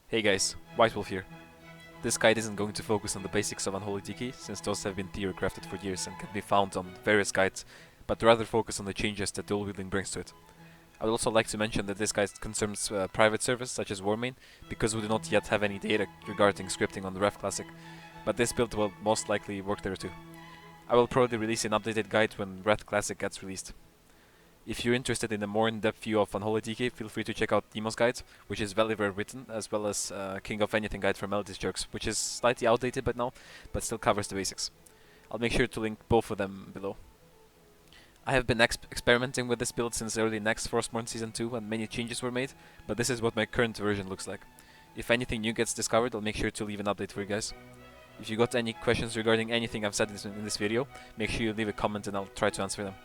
Hey guys, WhiteWolf here. This guide isn't going to focus on the basics of Unholy TK, since those have been theory crafted for years and can be found on various guides, but rather focus on the changes that dual wielding brings to it. I would also like to mention that this guide concerns private servers such as Warmain, because we do not yet have any data regarding scripting on the Ref Classic, but this build will most likely work there too. I will probably release an updated guide when Ref Classic gets released. If you're interested in a more in-depth view of Unholy TK, feel free to check out Demo's guide, which is very well written, as well as King of Anything guide from Melody's Jerks, which is slightly outdated by now, but still covers the basics. I'll make sure to link both of them below. I have been experimenting with this build since early Naxx Frostmourne Season 2 and many changes were made, but this is what my current version looks like. If anything new gets discovered, I'll make sure to leave an update for you guys. If you got any questions regarding anything I've said in this video, make sure you leave a comment and I'll try to answer them.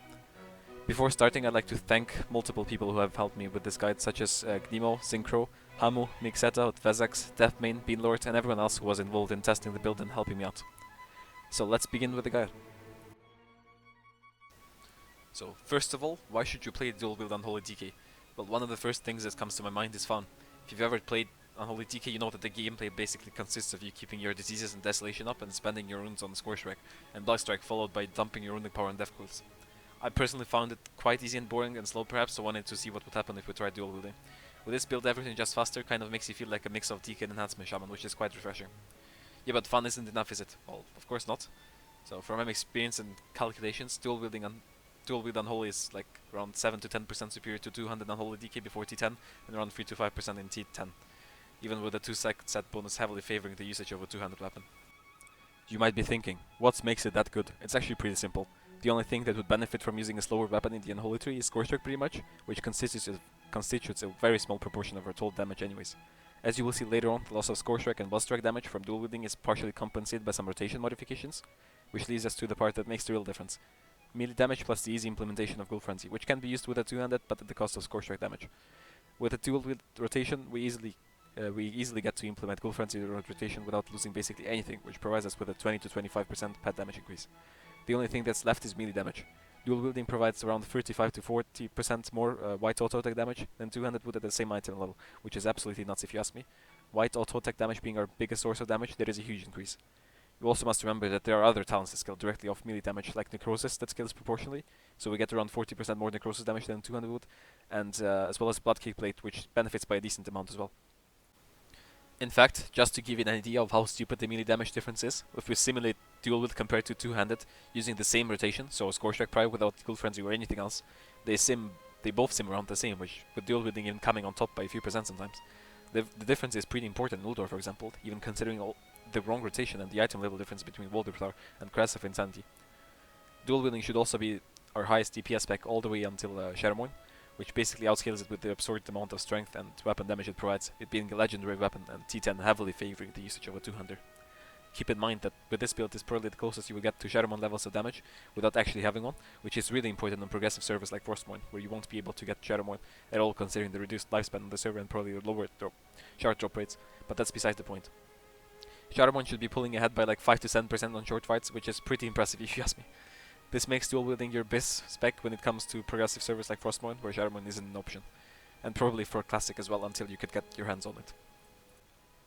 Before starting, I'd like to thank multiple people who have helped me with this guide, such as Gnimo, Synchro, Hamu, Mixeta, Vezax, Deathmain, Beanlord, and everyone else who was involved in testing the build and helping me out. So let's begin with the guide. So first of all, why should you play dual wield Unholy TK? Well, one of the first things that comes to my mind is fun. If you've ever played Unholy TK, you know that the gameplay basically consists of you keeping your diseases and desolation up and spending your runes on Scorchwreck, and Bloodstrike followed by dumping your runic power on Death Quills. I personally found it quite easy and boring and slow perhaps, so wanted to see what would happen if we tried dual wielding. With this build, everything just faster, kind of makes you feel like a mix of TK and Enhancement Shaman, which is quite refreshing. Yeah, but fun isn't enough, is it? Well, of course not. So from my experience and calculations, dual wield Unholy is like around 7 to 10% superior to 200 Unholy DK before T10 and around 3 to 5% in T10, even with a 2-sec set bonus heavily favoring the usage of a 200 weapon. You might be thinking, what makes it that good? It's actually pretty simple. The only thing that would benefit from using a slower weapon in the Unholy tree is Scorchwreck pretty much, which constitutes a very small proportion of our total damage anyways. As you will see later on, the loss of Scorchwreck and Bloodstrike damage from dual wielding is partially compensated by some rotation modifications, which leads us to the part that makes the real difference. Melee damage plus the easy implementation of Ghoul Frenzy, which can be used with a 2-handed but at the cost of Scorchwreck damage. With a dual wield rotation, we easily get to implement Ghoul Frenzy rotation without losing basically anything, which provides us with a 20 to 25% pet damage increase. The only thing that's left is melee damage. Dual wielding provides around 35 to 40% more white auto attack damage than 200 would at the same item level, which is absolutely nuts if you ask me. White auto attack damage being our biggest source of damage, there is a huge increase. You also must remember that there are other talents that scale directly off melee damage, like Necrosis that scales proportionally, so we get around 40% more Necrosis damage than 200 would, and as well as Blood Cake Plate, which benefits by a decent amount as well. In fact, just to give you an idea of how stupid the melee damage difference is, if we simulate dual wield compared to 2-handed using the same rotation, so Scorchwreck Pride without Ghoul Frenzy or anything else, they both sim around the same, which with dual wielding even coming on top by a few percent sometimes. The difference is pretty important in Ulduar, for example, even considering all the wrong rotation and the item level difference between Ulduar and Crest of Insanity. Dual wielding should also be our highest DPS spec all the way until Shadowmourne, which basically outscales it with the absurd amount of strength and weapon damage it provides, it being a legendary weapon and T10 heavily favoring the usage of a 200. Keep in mind that with this build is probably the closest you will get to Shadowmourne levels of damage without actually having one, which is really important on progressive servers like Frostmourne, where you won't be able to get Shadowmourne at all considering the reduced lifespan on the server and probably lower shard drop rates, but that's besides the point. Shadowmourne should be pulling ahead by like 5 to 7% on short fights, which is pretty impressive if you ask me. This makes dual wielding your best spec when it comes to progressive servers like Frostmourne, where Shadowmourne isn't an option, and probably for Classic as well until you could get your hands on it.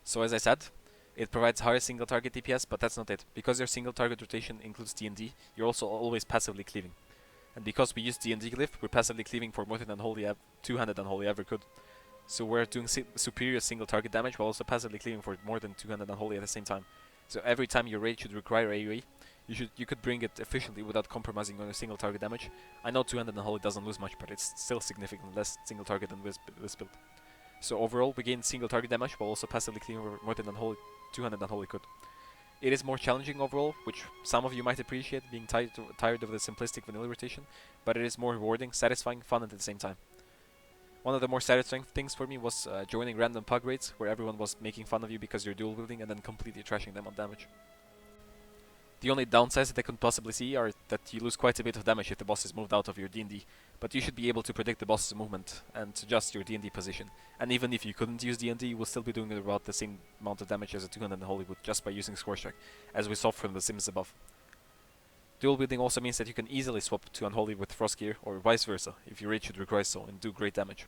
So as I said, it provides higher single target DPS, but that's not it. Because your single target rotation includes D&D, you're also always passively cleaving. And because we use D&D glyph, we're passively cleaving for more than Unholy 200 Unholy ever could. So we're doing superior single target damage while also passively cleaving for more than 200 Unholy at the same time. So every time your raid should require AoE, you could bring it efficiently without compromising on your single target damage. I know 200 Unholy doesn't lose much, but it's still significantly less single target than this build. So overall, we gain single target damage while also passively clearing more than 200 Unholy could. It is more challenging overall, which some of you might appreciate, being tired of the simplistic vanilla rotation, but it is more rewarding, satisfying, fun at the same time. One of the more satisfying things for me was joining random pug raids, where everyone was making fun of you because you're dual wielding and then completely trashing them on damage. The only downsides that I could possibly see are that you lose quite a bit of damage if the boss is moved out of your D&D, but you should be able to predict the boss's movement and adjust your D&D position. And even if you couldn't use D&D, you will still be doing about the same amount of damage as a 200 in Hollywood just by using Scorchwreck, as we saw from the sims above. Dual wielding also means that you can easily swap to Unholy with Frost Gear, or vice versa, if your raid should require so, and do great damage.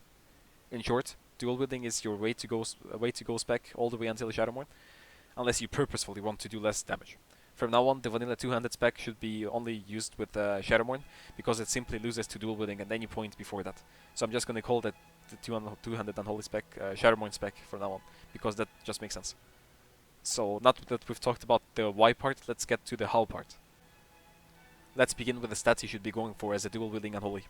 In short, dual wielding is your way to go spec all the way until Shadowmourne, unless you purposefully want to do less damage. From now on, the vanilla two-handed spec should be only used with Shadowmourne, because it simply loses to dual wielding at any point before that. So I'm just going to call that the two-handed Unholy spec Shadowmourne spec from now on, because that just makes sense. So now that we've talked about the why part, let's get to the how part. Let's begin with the stats you should be going for as a dual wielding Unholy.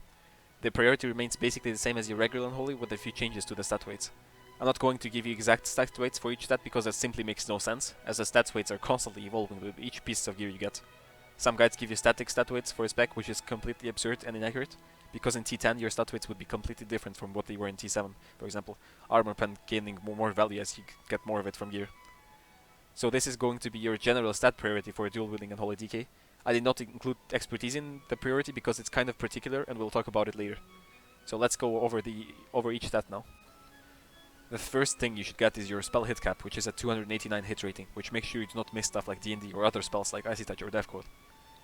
The priority remains basically the same as your regular Unholy, with a few changes to the stat weights. I'm not going to give you exact stat weights for each stat because that simply makes no sense, as the stat weights are constantly evolving with each piece of gear you get. Some guides give you static stat weights for a spec, which is completely absurd and inaccurate, because in T10 your stat weights would be completely different from what they were in T7, for example, armor pen gaining more value as you get more of it from gear. So this is going to be your general stat priority for dual wielding Unholy DK. I did not include expertise in the priority because it's kind of particular and we'll talk about it later. So let's go over each stat now. The first thing you should get is your spell hit cap, which is a 289 hit rating, which makes sure you do not miss stuff like D&D or other spells like Icy Touch or Death Coil.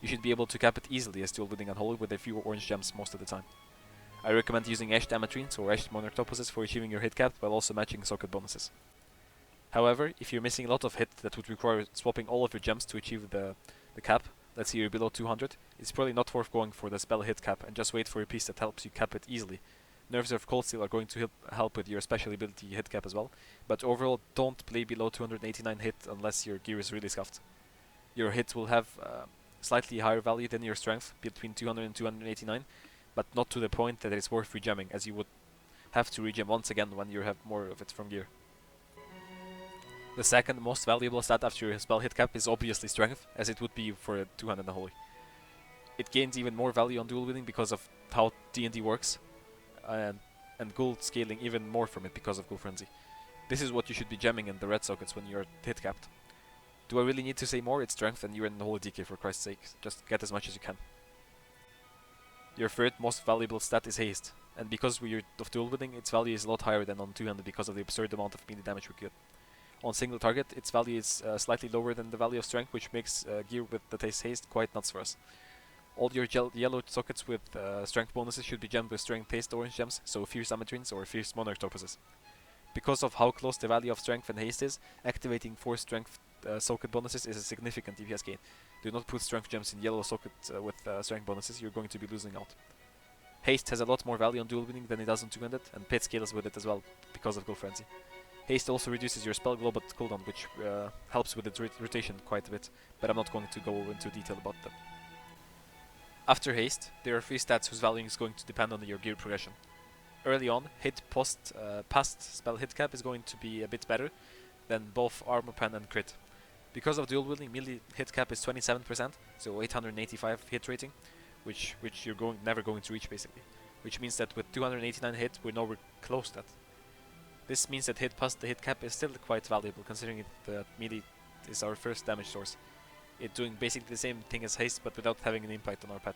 You should be able to cap it easily as dual wielding Unholy with a few orange gems most of the time. I recommend using Ashed Ametrines or Ashed Monarch Topuses for achieving your hit cap while also matching socket bonuses. However, if you're missing a lot of hit that would require swapping all of your gems to achieve the cap, let's say you're below 200, it's probably not worth going for the spell hit cap and just wait for a piece that helps you cap it easily. Nerves of Cold Steel are going to help with your special ability hit cap as well, but overall don't play below 289 hit unless your gear is really scuffed. Your hit will have slightly higher value than your strength, between 200 and 289, but not to the point that it's worth regemming, as you would have to regem once again when you have more of it from gear. The second most valuable stat after your spell hit cap is obviously strength, as it would be for a two-handed Unholy. It gains even more value on dual wielding because of how D&D works, and gold scaling even more from it because of Ghoul Frenzy. This is what you should be gemming in the red sockets when you're hit capped. Do I really need to say more? It's strength and you're in the Holy DK, for Christ's sake. Just get as much as you can. Your third most valuable stat is haste, and because we're of dual wielding, its value is a lot higher than on two-handed because of the absurd amount of melee damage we get. On single target, its value is slightly lower than the value of strength, which makes gear with that is haste quite nuts for us. All your yellow sockets with strength bonuses should be gemmed with strength haste orange gems, so Fierce Ametrines or Fierce Monarch Topuses. Because of how close the value of strength and haste is, activating 4 strength socket bonuses is a significant DPS gain. Do not put strength gems in yellow sockets with strength bonuses, you're going to be losing out. Haste has a lot more value on dual wielding than it does on two-handed, and Pit scales with it as well because of Ghoul Frenzy. Haste also reduces your spell global cooldown, which helps with its rotation quite a bit, but I'm not going to go into detail about that. After haste, there are 3 stats whose value is going to depend on your gear progression. Early on, past spell hit cap is going to be a bit better than both armor pen and crit. Because of dual wielding, melee hit cap is 27%, so 885 hit rating, which you're never going to reach basically. Which means that with 289 hit, we're nowhere close to that. This means that hit past the hit cap is still quite valuable, considering that melee is our first damage source. It's doing basically the same thing as haste, but without having an impact on our pet.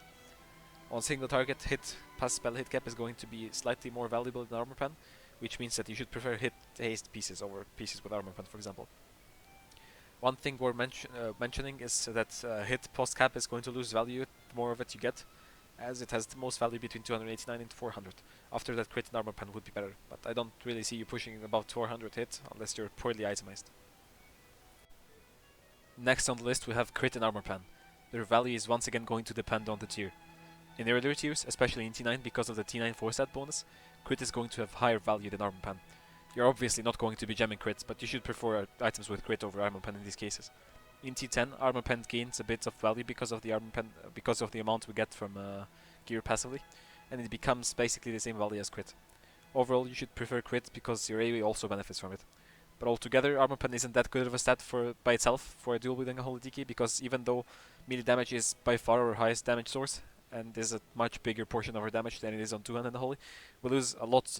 On single target, hit past spell hit cap is going to be slightly more valuable than armor pen, which means that you should prefer hit haste pieces over pieces with armor pen, for example. One thing we're mentioning is that hit post cap is going to lose value the more of it you get, as it has the most value between 289 and 400. After that, crit and armor pen would be better, but I don't really see you pushing about 400 hit unless you're poorly itemized. Next on the list we have crit and armor pen. Their value is once again going to depend on the tier. In earlier tiers, especially in T9 because of the T9 4-stat bonus, crit is going to have higher value than armor pen. You're obviously not going to be gemming crits, but you should prefer items with crit over armor pen in these cases. In T10, armor pen gains a bit of value because of the armor pen, because of the amount we get from gear passively, and it becomes basically the same value as crit. Overall, you should prefer crit because your AoE also benefits from it. But altogether, armor pen isn't that good of a stat by itself for a dual wielding Unholy DK, because even though melee damage is by far our highest damage source, and is a much bigger portion of our damage than it is on two-handed Unholy, we lose a lot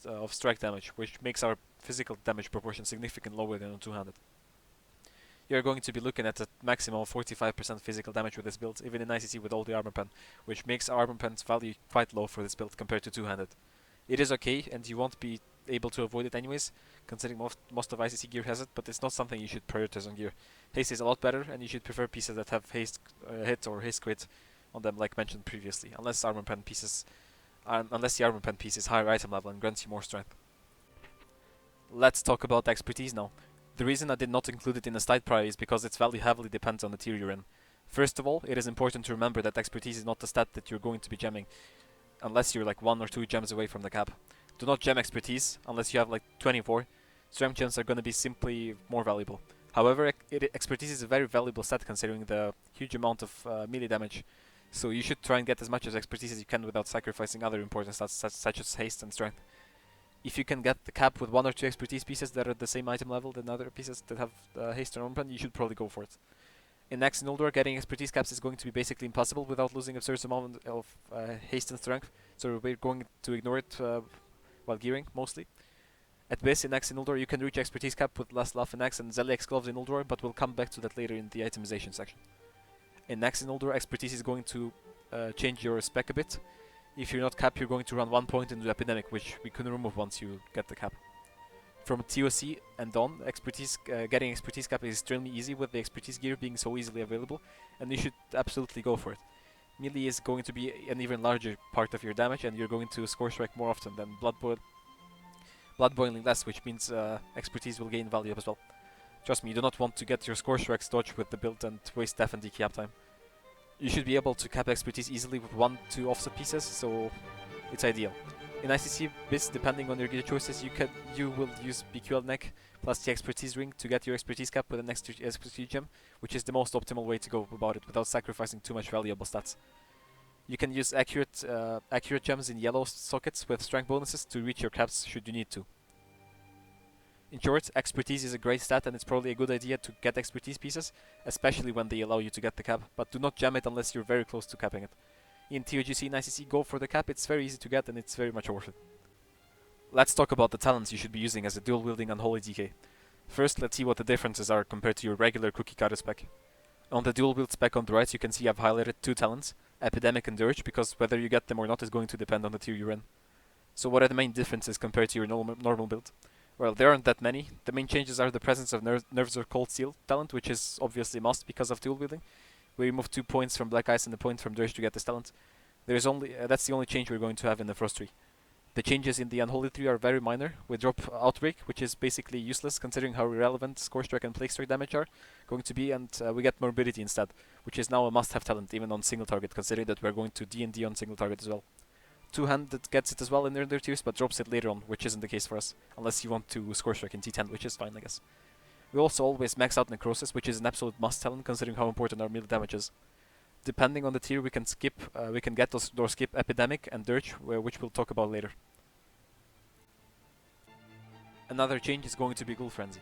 of strike damage, which makes our physical damage proportion significantly lower than on two-handed. You're going to be looking at a maximum of 45% physical damage with this build, even in ICC with all the armor pen, which makes armor pen's value quite low for this build compared to two-handed. It is okay, and you won't be able to avoid it anyways, considering most of ICC gear has it, but it's not something you should prioritize on gear. Haste is a lot better, and you should prefer pieces that have haste hit or haste crit on them, like mentioned previously, unless the armor pen piece is higher item level and grants you more strength. Let's talk about expertise now. The reason I did not include it in the slight prior is because its value heavily depends on the tier you're in. First of all, it is important to remember that expertise is not the stat that you're going to be gemming, unless you're like 1 or 2 gems away from the cap. Do not gem expertise unless you have like 24. Strength gems are going to be simply more valuable. However, expertise is a very valuable stat considering the huge amount of melee damage. So you should try and get as much as expertise as you can without sacrificing other important stats such as haste and strength. If you can get the cap with 1 or 2 expertise pieces that are at the same item level than other pieces that have haste and armor, you should probably go for it. In Naxx and Ulduar, getting expertise caps is going to be basically impossible without losing a certain amount of haste and strength, so we're going to ignore it while gearing, mostly. At base, in Naxx and Ulduar, you can reach expertise cap with Last Laugh in Naxx and Zeliek's Gloves in Ulduar, but we'll come back to that later in the itemization section. In Naxx and Ulduar, expertise is going to change your spec a bit. If you're not cap, you're going to run 1 point into Epidemic, which we can remove once you get the cap. From ToC and on, getting expertise cap is extremely easy with the expertise gear being so easily available, and you should absolutely go for it. Melee is going to be an even larger part of your damage, and you're going to score strike more often than blood boiling less, which means expertise will gain value as well. Trust me, you do not want to get your score strikes dodged with the build and waste def and DK uptime. You should be able to cap expertise easily with 1-2 offset pieces, so it's ideal. In ICC bits, depending on your gear choices, you will use BQL neck plus the expertise ring to get your expertise cap with an extra expertise gem, which is the most optimal way to go about it without sacrificing too much valuable stats. You can use accurate gems in yellow sockets with strength bonuses to reach your caps should you need to. In short, expertise is a great stat and it's probably a good idea to get expertise pieces, especially when they allow you to get the cap, but do not jam it unless you're very close to capping it. In TOGC and ICC, go for the cap, it's very easy to get and it's very much worth it. Let's talk about the talents you should be using as a dual-wielding Unholy DK. First, let's see what the differences are compared to your regular cookie cutter spec. On the dual-wield spec on the right, you can see I've highlighted 2 talents, Epidemic and Dirge, because whether you get them or not is going to depend on the tier you're in. So what are the main differences compared to your normal build? Well, there aren't that many. The main changes are the presence of Nerves or Cold Steel talent, which is obviously must because of dual wielding. We remove 2 points from Black Ice and a point from Dirge to get this talent. There's only that's the only change we're going to have in the Frost tree. The changes in the Unholy tree are very minor. We drop Outbreak, which is basically useless considering how irrelevant Score Strike and Plague Strike damage are going to be, and we get Morbidity instead, which is now a must-have talent even on single target, considering that we're going to D&D on single target as well. Two-handed gets it as well in the earlier tiers, but drops it later on, which isn't the case for us, unless you want to Score Strike in T10, which is fine, I guess. We also always max out Necrosis, which is an absolute must talent considering how important our melee damage is. Depending on the tier, we can get or skip Epidemic and Dirge, which we'll talk about later. Another change is going to be Ghoul Frenzy.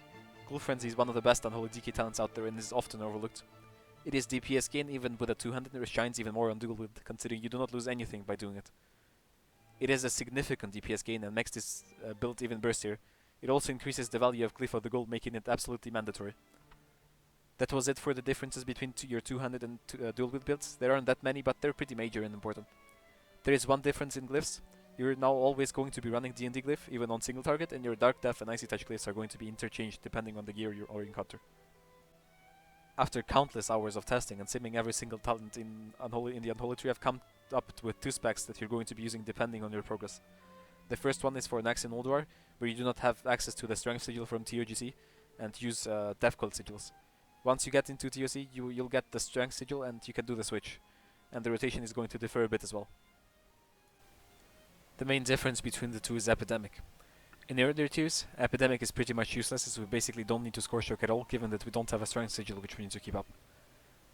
Ghoul Frenzy is one of the best Unholy DK talents out there and is often overlooked. It is DPS gain even with a two-handed and it shines even more on dual wield, considering you do not lose anything by doing it. It is a significant DPS gain and makes this build even burstier. It also increases the value of Glyph of the Gold, making it absolutely mandatory. That was it for the differences between your two-handed and dual wield builds. There aren't that many, but they're pretty major and important. There is one difference in glyphs. You're now always going to be running D&D glyph, even on single target, and your Dark Death and Icy Touch glyphs are going to be interchanged depending on the gear you encounter. After countless hours of testing and simming every single talent in the Unholy tree, I've come up with 2 specs that you're going to be using depending on your progress. The first one is for Naxx and Ulduar, where you do not have access to the Strength Sigil from TOGC, and use Death Coil Sigils. Once you get into TOC, you'll get the Strength Sigil and you can do the switch, and the rotation is going to differ a bit as well. The main difference between the two is Epidemic. In earlier tiers, Epidemic is pretty much useless as we basically don't need to Score Stroke at all, given that we don't have a Strength Sigil which we need to keep up.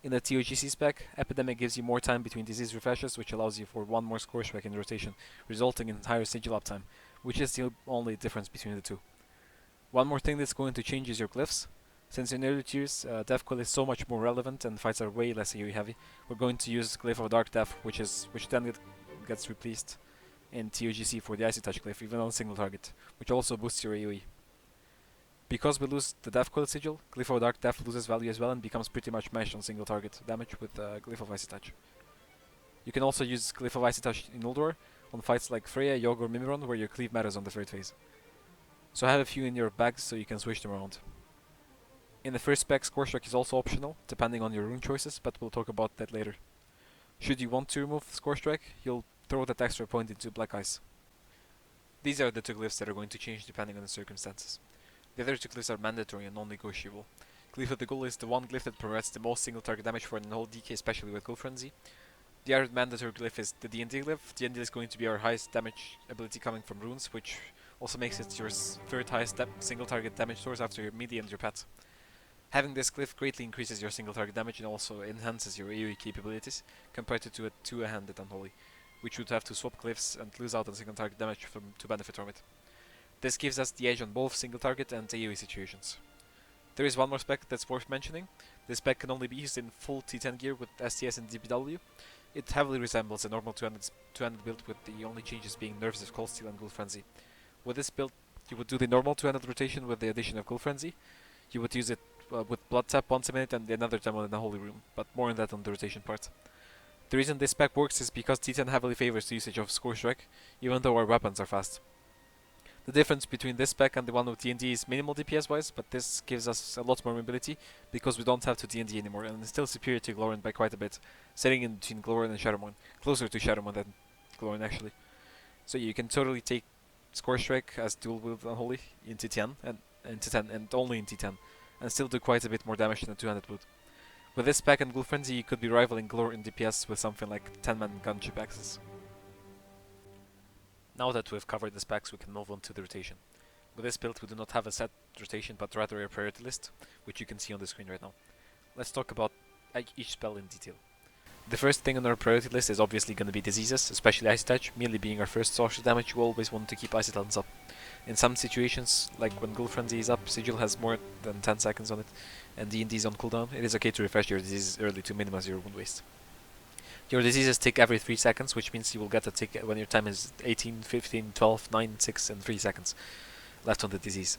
In the TOGC spec, Epidemic gives you more time between disease refreshes, which allows you for 1 more Score Strike in rotation, resulting in higher Sigil uptime, which is the only difference between the two. One more thing that's going to change is your glyphs. Since in earlier tiers, Death Coil is so much more relevant and fights are way less AoE heavy, we're going to use Glyph of Dark Death, which then gets replaced in TOGC for the Icy Touch Glyph, even on single target, which also boosts your AoE. Because we lose the Death Coil Sigil, Glyph of Dark Death loses value as well and becomes pretty much meshed on single target damage with Glyph of Icy Touch. You can also use Glyph of Icy Touch in Ulduar on fights like Freya, Yogg or Mimiron, where your cleave matters on the third phase. So have a few in your bags so you can switch them around. In the first spec, Score Strike is also optional, depending on your rune choices, but we'll talk about that later. Should you want to remove Score Strike, you'll throw that extra point into Black Ice. These are the two glyphs that are going to change depending on the circumstances. The other two glyphs are mandatory and non-negotiable. Glyph of the Ghoul is the one glyph that provides the most single target damage for an Unholy DK, especially with Ghoul Frenzy. The other mandatory glyph is the D&D glyph. D&D is going to be our highest damage ability coming from runes, which also makes it your third highest single target damage source after your melee and your pet. Having this glyph greatly increases your single target damage and also enhances your AoE capabilities compared to a two-handed Unholy, which would have to swap glyphs and lose out on single target damage to benefit from it. This gives us the edge on both single target and AoE situations. There is one more spec that's worth mentioning. This spec can only be used in full T10 gear with STS and DPW. It heavily resembles a normal two-handed build, with the only changes being nerfs of Cold Steel and Ghoul Frenzy. With this build, you would do the normal two-handed rotation with the addition of Ghoul Frenzy. You would use it with Blood Tap once a minute and another time in the Holy Room, but more on that on the rotation part. The reason this spec works is because T10 heavily favors the usage of Score Strike, even though our weapons are fast. The difference between this spec and the one with D&D is minimal DPS wise, but this gives us a lot more mobility because we don't have to D&D anymore, and it's still superior to Glorian by quite a bit, sitting in between Glorian and Shadowmoon, closer to Shadowmoon than Glorian actually. So you can totally take Score Strike as dual wield Unholy in T10 and only in T10, and still do quite a bit more damage than a two-handed would. With this spec and Ghoul Frenzy, you could be rivaling Glorian DPS with something like 10-man gunship axes. Now that we've covered the specs, we can move on to the rotation. With this build, we do not have a set rotation, but rather a priority list, which you can see on the screen right now. Let's talk about each spell in detail. The first thing on our priority list is obviously going to be diseases, especially Icy Touch. Merely being our first source of damage, you always want to keep Icy Talons up. In some situations, like when Ghoul Frenzy is up, Sigil has more than 10 seconds on it, and D&D is on cooldown, it is okay to refresh your diseases early to minimize your wound waste. Your diseases tick every 3 seconds, which means you will get a tick when your time is 18, 15, 12, 9, 6 and 3 seconds left on the disease.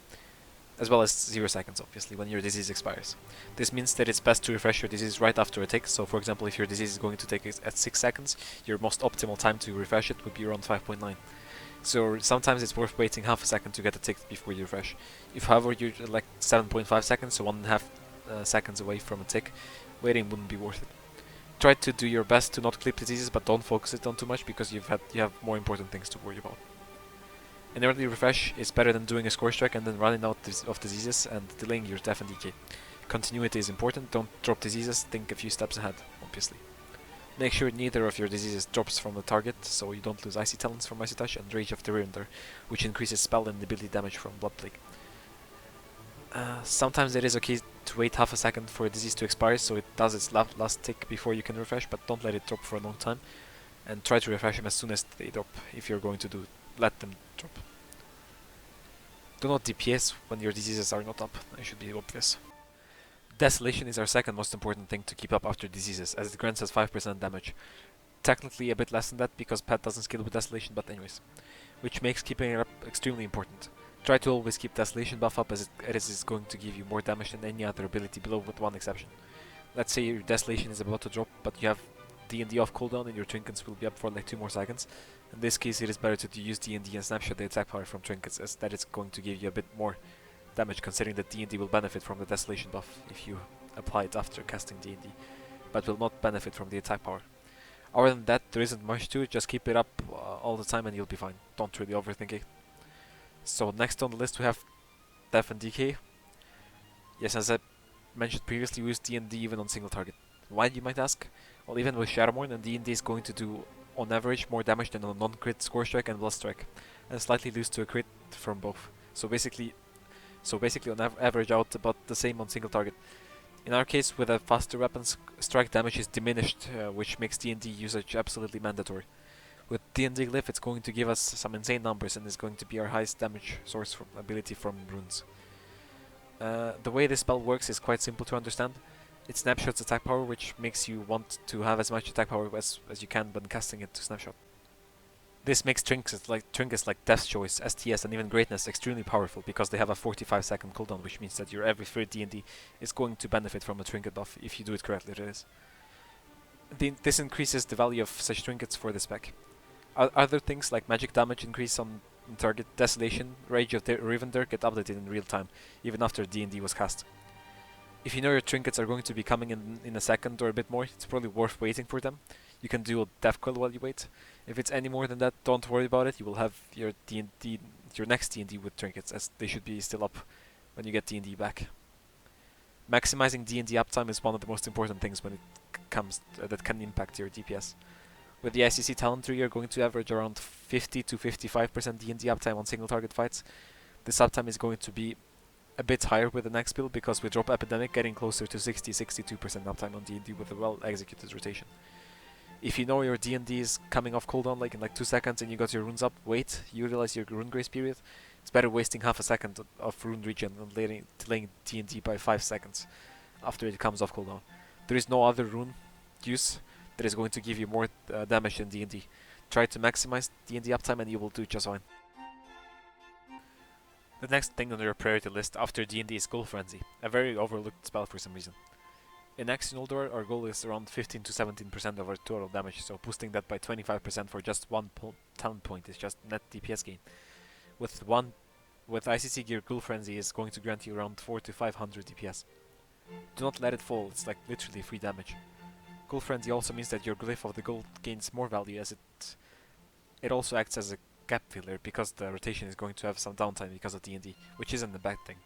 As well as 0 seconds, obviously, when your disease expires. This means that it's best to refresh your disease right after a tick, so for example, if your disease is going to take at 6 seconds, your most optimal time to refresh it would be around 5.9. So sometimes it's worth waiting half a second to get a tick before you refresh. If however you're like 7.5 seconds, so 1.5 seconds away from a tick, waiting wouldn't be worth it. Try to do your best to not clip diseases, but don't focus it on too much because you have more important things to worry about. An early refresh is better than doing a Score Strike and then running out of diseases and delaying your death and decay. Continuity is important, don't drop diseases, think a few steps ahead, obviously. Make sure neither of your diseases drops from the target, so you don't lose Icy Talons from Icy Touch and Rage of the Rearender, which increases spell and ability damage from Blood Plague. Sometimes it is okay to wait half a second for a disease to expire, so it does its last tick before you can refresh, but don't let it drop for a long time, and try to refresh them as soon as they drop, if you're going to let them drop. Do not DPS when your diseases are not up, it should be obvious. Desolation is our second most important thing to keep up after diseases, as it grants us 5% damage. Technically a bit less than that because Pet doesn't scale with Desolation, but anyways. Which makes keeping it up extremely important. Try to always keep Desolation buff up, as it is going to give you more damage than any other ability below, with one exception. Let's say your Desolation is about to drop, but you have D&D off cooldown and your trinkets will be up for like 2 more seconds. In this case, it is better to use D&D and snapshot the attack power from trinkets, as that is going to give you a bit more damage, considering that D&D will benefit from the Desolation buff if you apply it after casting D&D, but will not benefit from the attack power. Other than that, there isn't much to it, just keep it up all the time and you'll be fine. Don't really overthink it. So next on the list we have Death and Decay. Yes, as I mentioned previously, we use D&D even on single target. Why, you might ask? Well, even with Shadowmoon, and D&D is going to do on average more damage than a non-crit Score Strike and Blood Strike, and slightly lose to a crit from both. So basically on average out about the same on single target. In our case, with a faster weapon, strike damage is diminished, which makes D&D usage absolutely mandatory. With D&D Glyph, it's going to give us some insane numbers and is going to be our highest damage source from ability from runes. The way this spell works is quite simple to understand. It snapshots attack power, which makes you want to have as much attack power as you can when casting it to snapshot. This makes trinkets like Death's Choice, STS and even Greatness extremely powerful because they have a 45-second cooldown, which means that your every third D&D is going to benefit from a trinket buff if you do it correctly, that is. This increases the value of such trinkets for the spec. Other things like magic damage increase on target, Desolation, Rage of the Rearender get updated in real time, even after D&D was cast. If you know your trinkets are going to be coming in a second or a bit more, it's probably worth waiting for them. You can do a death coil while you wait. If it's any more than that, don't worry about it. You will have your D&D, your next D&D with trinkets, as they should be still up when you get D&D back. Maximizing D&D uptime is one of the most important things when it comes that can impact your DPS. With the ICC talent tree, you're going to average around 50 to 55% D&D uptime on single target fights. This uptime is going to be a bit higher with the next build because we drop Epidemic, getting closer to 60-62% uptime on D&D with a well executed rotation. If you know your D&D is coming off cooldown like in 2 seconds and you got your runes up, wait, utilize your rune grace period. It's better wasting half a second of rune regen than delaying D&D by 5 seconds after it comes off cooldown. There is no other rune use that is going to give you more damage than D&D. Try to maximize D&D uptime and you will do just fine. The next thing on your priority list after D&D is Ghoul Frenzy, a very overlooked spell for some reason. In Naxx and Ulduar, our goal is around 15 to 17% of our total damage, so boosting that by 25% for just one talent point is just net DPS gain. With ICC gear, Ghoul Frenzy is going to grant you around 4 to 500 DPS. Do not let it fall, it's like literally free damage. Ghoul Frenzy also means that your Glyph of the Ghoul gains more value, as it also acts as a gap filler because the rotation is going to have some downtime because of D&D, which isn't a bad thing.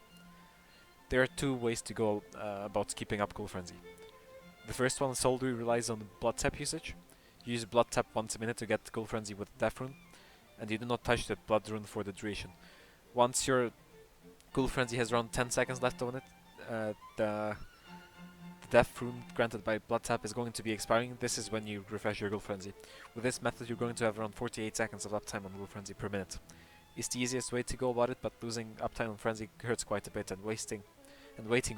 There are two ways to go about keeping up Ghoul Frenzy. The first one solely relies on Blood Tap usage. You use Blood Tap once a minute to get Ghoul Frenzy with Death Rune, and you do not touch the Blood Rune for the duration. Once your Ghoul Frenzy has around 10 seconds left on it, the Death Rune granted by Blood Tap is going to be expiring. This is when you refresh your Ghoul Frenzy. With this method you're going to have around 48 seconds of uptime on Ghoul Frenzy per minute. It's the easiest way to go about it, but losing uptime on Frenzy hurts quite a bit, and waiting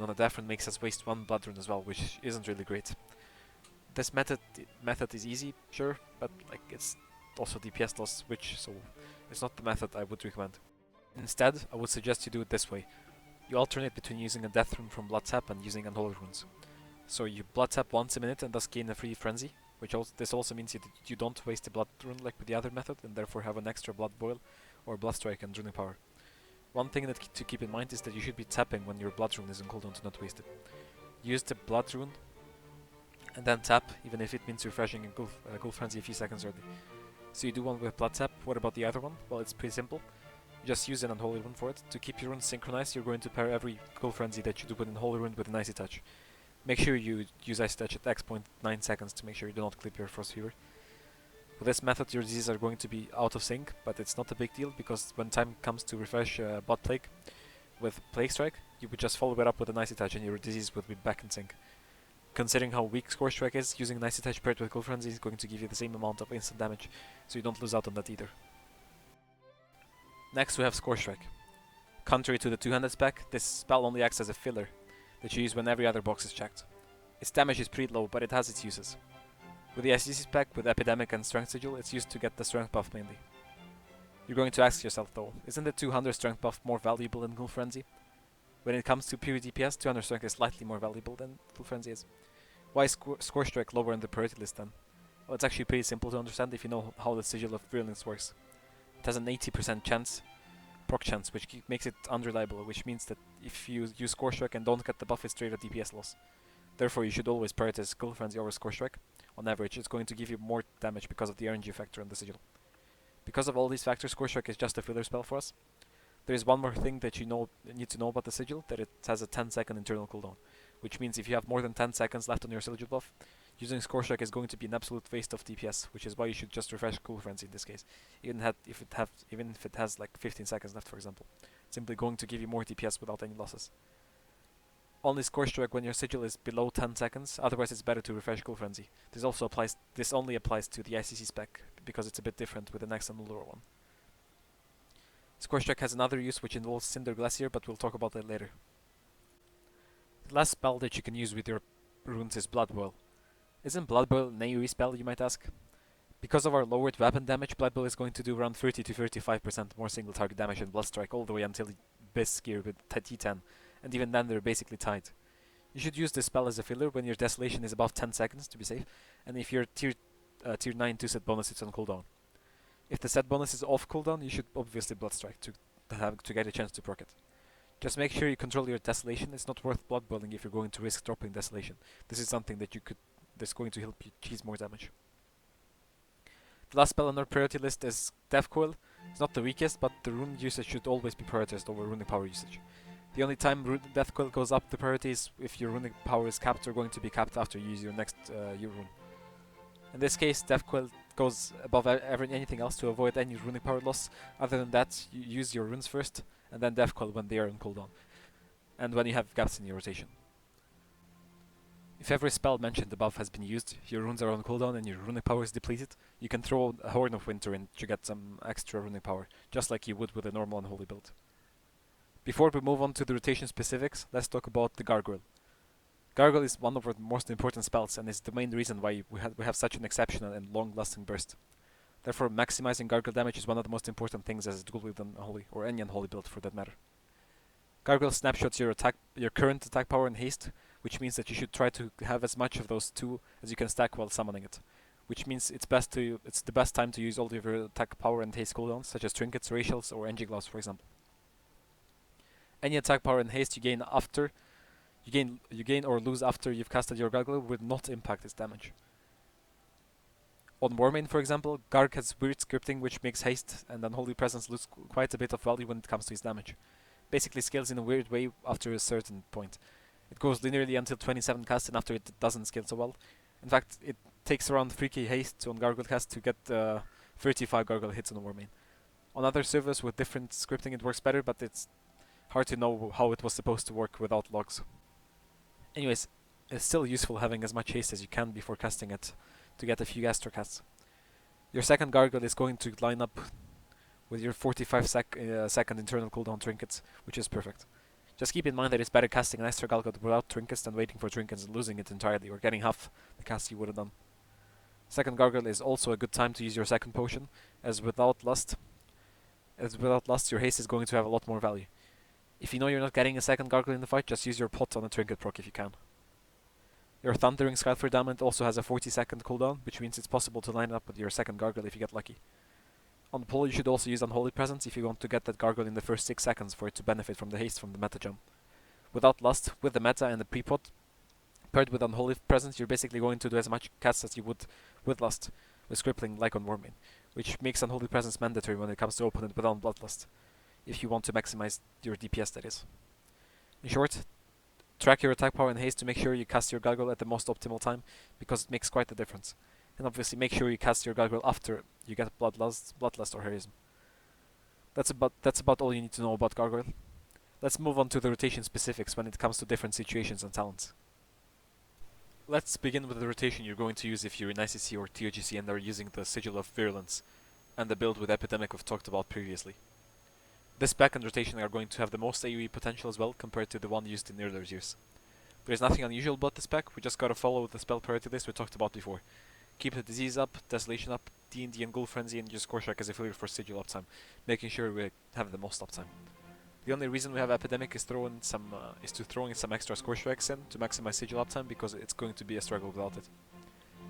on a Death Rune makes us waste one Blood Rune as well, which isn't really great. This method is easy, sure, but it's also DPS loss switch, so it's not the method I would recommend. Instead, I would suggest you do it this way. You alternate between using a Death Rune from Blood Tap and using Unholy runes. So you Blood Tap once a minute and thus gain a free Frenzy, this also means that you don't waste a Blood Rune like with the other method, and therefore have an extra Blood Boil or Blood Strike and Runing Power. One thing to keep in mind is that you should be tapping when your Blood Rune is on cooldown to not waste it. Use the Blood Rune and then tap, even if it means refreshing a Ghoul Frenzy a few seconds early. So you do one with Blood Tap. What about the other one? Well, it's pretty simple. You just use an Unholy Rune for it. To keep your runes synchronized, you're going to pair every Ghoul Frenzy that you do with an Unholy Rune with an Icy Touch. Make sure you use Icy Touch at X.9 seconds to make sure you do not clip your Frost Fever. With this method your diseases are going to be out of sync, but it's not a big deal because when time comes to refresh Blood Plague with Plague Strike, you would just follow it up with an Icy Touch and your disease would be back in sync. Considering how weak Scorch Strike is, using an Icy Touch paired with Ghoul Frenzy is going to give you the same amount of instant damage, so you don't lose out on that either. Next we have Scorch Strike. Contrary to the two-handed spec, this spell only acts as a filler that you use when every other box is checked. Its damage is pretty low, but it has its uses. With the ICC spec, with Epidemic and Strength Sigil, it's used to get the Strength buff mainly. You're going to ask yourself though, isn't the 200 Strength buff more valuable than Ghoul Frenzy? When it comes to pure DPS, 200 Strength is slightly more valuable than Ghoul Frenzy is. Why is Scorch Strike lower in the priority list then? Well, it's actually pretty simple to understand if you know how the Sigil of Virulence works. It has an 80% proc chance, which makes it unreliable, which means that if you use Scorch Strike and don't get the buff, it's straight a DPS loss. Therefore, you should always prioritize Ghoul Frenzy over Scorch Strike. On average, it's going to give you more damage because of the RNG factor and the Sigil. Because of all these factors, Scorch Strike is just a filler spell for us. There is one more thing that you need to know about the Sigil, that it has a 10-second internal cooldown, which means if you have more than 10 seconds left on your Sigil buff, using Scorch Strike is going to be an absolute waste of DPS, which is why you should just refresh Ghoul Frenzy in this case, even if it has like 15 seconds left, for example. It's simply going to give you more DPS without any losses. Only Scorch Strike when your Sigil is below 10 seconds, otherwise it's better to refresh Ghoul Frenzy. This only applies to the ICC spec, because it's a bit different with the Naxx and Ulduar one. Scorch Strike has another use which involves Cinderglacier, but we'll talk about that later. The last spell that you can use with your runes is Blood Boil. Isn't Blood Boil an AoE spell, you might ask? Because of our lowered weapon damage, Blood Boil is going to do around 30 to 35% more single target damage than Blood Strike all the way until Abyss gear with T10, and even then they're basically tied. You should use this spell as a filler when your Desolation is above 10 seconds to be safe, and if your tier 9 2-set bonus is on cooldown. If the set bonus is off cooldown, you should obviously Blood Strike to get a chance to proc it. Just make sure you control your Desolation. It's not worth Blood Boiling if you're going to risk dropping Desolation. This is something that's going to help you cheese more damage. The last spell on our priority list is Death Coil. It's not the weakest, but the rune usage should always be prioritized over runic power usage. The only time Death Coil goes up the priority is if your runic power is capped or going to be capped after you use your next your rune. In this case, Death Coil goes above anything else to avoid any runic power loss. Other than that, you use your runes first, and then Death Coil when they are on cooldown, and when you have gaps in your rotation. If every spell mentioned above has been used, your runes are on cooldown and your runic power is depleted, you can throw a Horn of Winter in to get some extra runic power, just like you would with a normal Unholy build. Before we move on to the rotation specifics, let's talk about the Gargoyle. Gargoyle is one of our most important spells and is the main reason why we have such an exceptional and long-lasting burst. Therefore, maximizing Gargoyle damage is one of the most important things as a dual wield Unholy, or any Unholy build for that matter. Gargoyle snapshots your current attack power and haste, which means that you should try to have as much of those two as you can stack while summoning it. Which means it's the best time to use all of your attack power and haste cooldowns, such as trinkets, racials, or NG gloves, for example. Any attack power and haste you gain or lose after you've casted your Gargoyle will not impact its damage. On Warmane, for example, Garg has weird scripting which makes haste and Unholy Presence lose quite a bit of value when it comes to his damage. Basically scales in a weird way after a certain point. It goes linearly until 27 cast and after it doesn't scale so well. In fact, it takes around 3k haste on Gargoyle cast to get 35 Gargoyle hits on a Warmane. On other servers with different scripting it works better, but it's hard to know how it was supposed to work without logs. Anyways, it's still useful having as much haste as you can before casting it to get a few Astro casts. Your second Gargoyle is going to line up with your 45 second internal cooldown trinkets, which is perfect. Just keep in mind that it's better casting an extra Gargoyle without trinkets than waiting for trinkets and losing it entirely, or getting half the cast you would have done. Second Gargoyle is also a good time to use your second potion, as without Lust your haste is going to have a lot more value. If you know you're not getting a second Gargoyle in the fight, just use your pot on a trinket proc if you can. Your Thundering Skyflare Diamond also has a 40 second cooldown, which means it's possible to line up with your second Gargoyle if you get lucky. On pull, you should also use Unholy Presence if you want to get that Gargoyle in the first 6 seconds for it to benefit from the haste from the meta jump. Without Lust, with the meta and the pre-pot, paired with Unholy Presence, you're basically going to do as much casts as you would with Lust, with Scrippling like on Warmane, which makes Unholy Presence mandatory when it comes to opponent without Bloodlust, if you want to maximize your DPS, that is. In short, track your attack power and haste to make sure you cast your Gargoyle at the most optimal time, because it makes quite a difference. And obviously make sure you cast your Gargoyle after you get Bloodlust or Heroism. That's about all you need to know about Gargoyle. Let's move on to the rotation specifics when it comes to different situations and talents. Let's begin with the rotation you're going to use if you're in ICC or TOGC and are using the Sigil of Virulence, and the build with Epidemic we've talked about previously. This spec and rotation are going to have the most AoE potential as well compared to the one used in earlier years. There's nothing unusual about this spec, we just gotta follow the spell priority list we talked about before. Keep the Disease up, Desolation up, D&D and Ghoul Frenzy, and use Core Strike as a failure for Sigil uptime, making sure we have the most uptime. The only reason we have Epidemic is to throw in some extra Score Strikes in to maximize Sigil uptime, because it's going to be a struggle without it.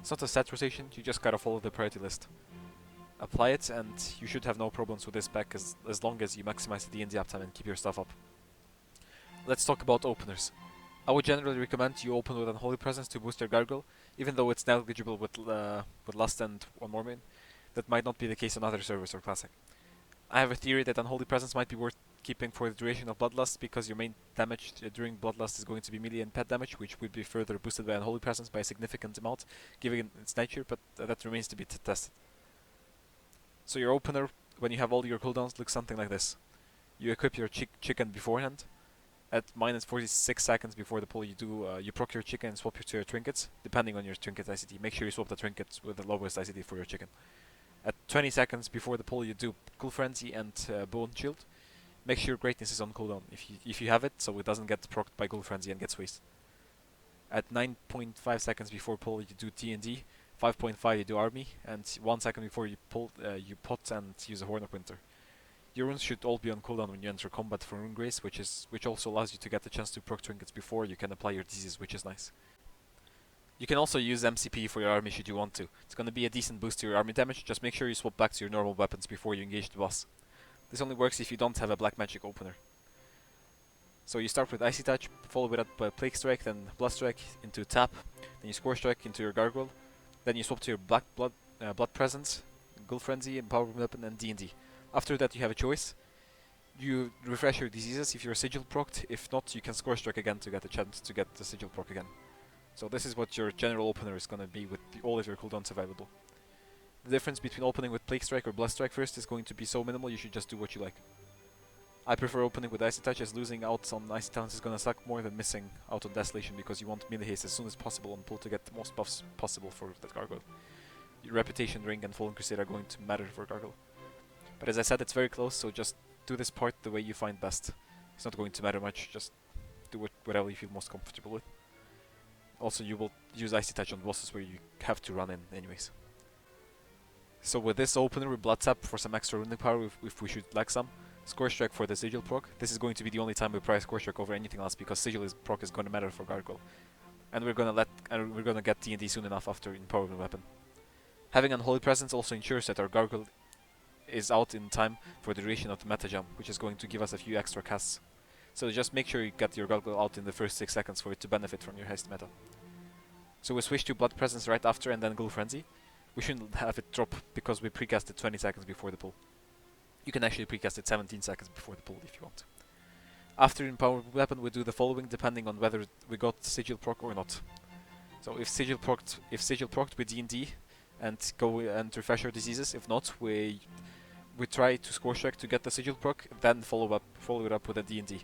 It's not a set rotation, you just gotta follow the priority list. Apply it and you should have no problems with this spec as long as you maximize the D&D uptime and keep your stuff up. Let's talk about openers. I would generally recommend you open with Unholy Presence to boost your Gargoyle, even though it's negligible with Lust and on Warmane. That might not be the case on other servers or Classic. I have a theory that Unholy Presence might be worth keeping for the duration of Bloodlust, because your main damage during Bloodlust is going to be melee and pet damage, which would be further boosted by Unholy Presence by a significant amount, given its nature, but that remains to be tested. So your opener, when you have all your cooldowns, looks something like this. You equip your chicken beforehand. At minus 46 seconds before the pull, you proc your chicken and swap it to your trinkets, depending on your trinket ICT. Make sure you swap the trinkets with the lowest ICT for your chicken. At 20 seconds before the pull, you do Cool Frenzy and Bone Shield. Make sure Greatness is on cooldown if you have it, so it doesn't get procced by Cool Frenzy and gets wasted. At 9.5 seconds before pull, you do T&D. 5.5 you do Army, and 1 second before you pull, you pot and use a Horn of Winter. Your runes should all be on cooldown when you enter combat for Rune Grace, which also allows you to get the chance to proc trinkets before you can apply your disease, which is nice. You can also use MCP for your army should you want to. It's gonna be a decent boost to your army damage, just make sure you swap back to your normal weapons before you engage the boss. This only works if you don't have a Black Magic opener. So you start with Icy Touch, follow it up by Plague Strike, then Blood Strike into Tap, then you Score Strike into your Gargoyle, then you swap to your Blood Presence, Gulf Frenzy, Empower Weapon, and D&D. After that, you have a choice. You refresh your diseases if you're Sigil procced. If not, you can Score Strike again to get a chance to get the Sigil proc again. So this is what your general opener is gonna be with all of your cooldowns available. The difference between opening with Plague Strike or Blast Strike first is going to be so minimal, you should just do what you like. I prefer opening with Icy Touch, as losing out on Icy Talents is gonna suck more than missing out on Desolation, because you want melee haste as soon as possible on pull to get the most buffs possible for that Gargoyle. Your Reputation Ring and Fallen Crusade are going to matter for Gargoyle. But as I said, it's very close, so just do this part the way you find best. It's not going to matter much, just do whatever you feel most comfortable with. Also, you will use Icy Touch on bosses where you have to run in anyways. So with this opener, we Blood Tap for some extra runic power if we should lack some. Score Strike for the Sigil proc. This is going to be the only time we price Score Strike over anything else, because Sigil proc is going to matter for Gargoyle. And we're gonna get D&D soon enough after Empowerment Weapon. Having Unholy Presence also ensures that our Gargoyle is out in time for the duration of the meta jump, which is going to give us a few extra casts. So just make sure you get your Gargoyle out in the first 6 seconds for it to benefit from your haste meta. So we switch to Blood Presence right after and then Ghoul Frenzy. We shouldn't have it drop because we precast it 20 seconds before the pull. You can actually precast it 17 seconds before the pull if you want. After Empower Weapon, we do the following depending on whether we got Sigil proc or not. So if Sigil procced with D&D and go and refresh our diseases. If not, we try to Score Strike to get the Sigil proc, then follow it up with a D&D.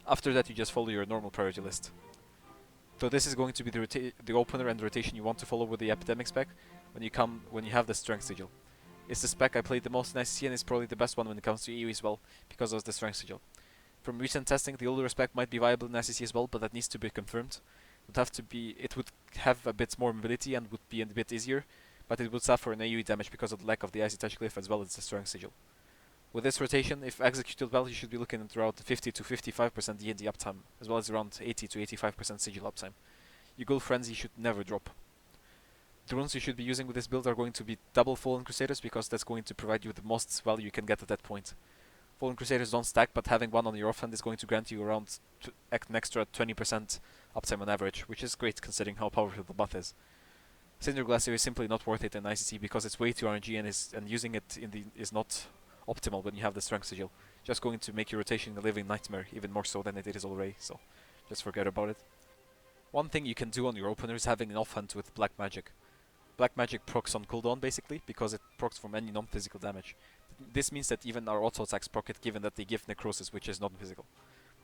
After that, you just follow your normal priority list. So this is going to be the opener and the rotation you want to follow with the Epidemic spec when you have the Strength Sigil. It's the spec I played the most in ICC and is probably the best one when it comes to AoE as well, because of the Strength Sigil. From recent testing, the Ulduar spec might be viable in ICC as well, but that needs to be confirmed. It would have a bit more mobility and would be a bit easier, but it would suffer an AoE damage because of the lack of the Icy Touch Glyph as well as the Strength Sigil. With this rotation, if executed well, you should be looking at around 50 to 55% D&D uptime, as well as around 80 to 85% Sigil uptime. Your Ghoul Frenzy should never drop. The runes you should be using with this build are going to be double Fallen Crusaders, because that's going to provide you with the most value you can get at that point. Fallen Crusaders don't stack, but having one on your offhand is going to grant you around an extra 20% uptime on average, which is great considering how powerful the buff is. Cinderglacier is simply not worth it in ICC because it's way too RNG and using it is not optimal when you have the Strength Sigil. Just going to make your rotation a living nightmare, even more so than it is already, so just forget about it. One thing you can do on your opener is having an offhand with Black Magic. Black Magic procs on cooldown basically, because it procs from any non-physical damage. This means that even our auto attacks proc it, given that they give necrosis, which is non-physical.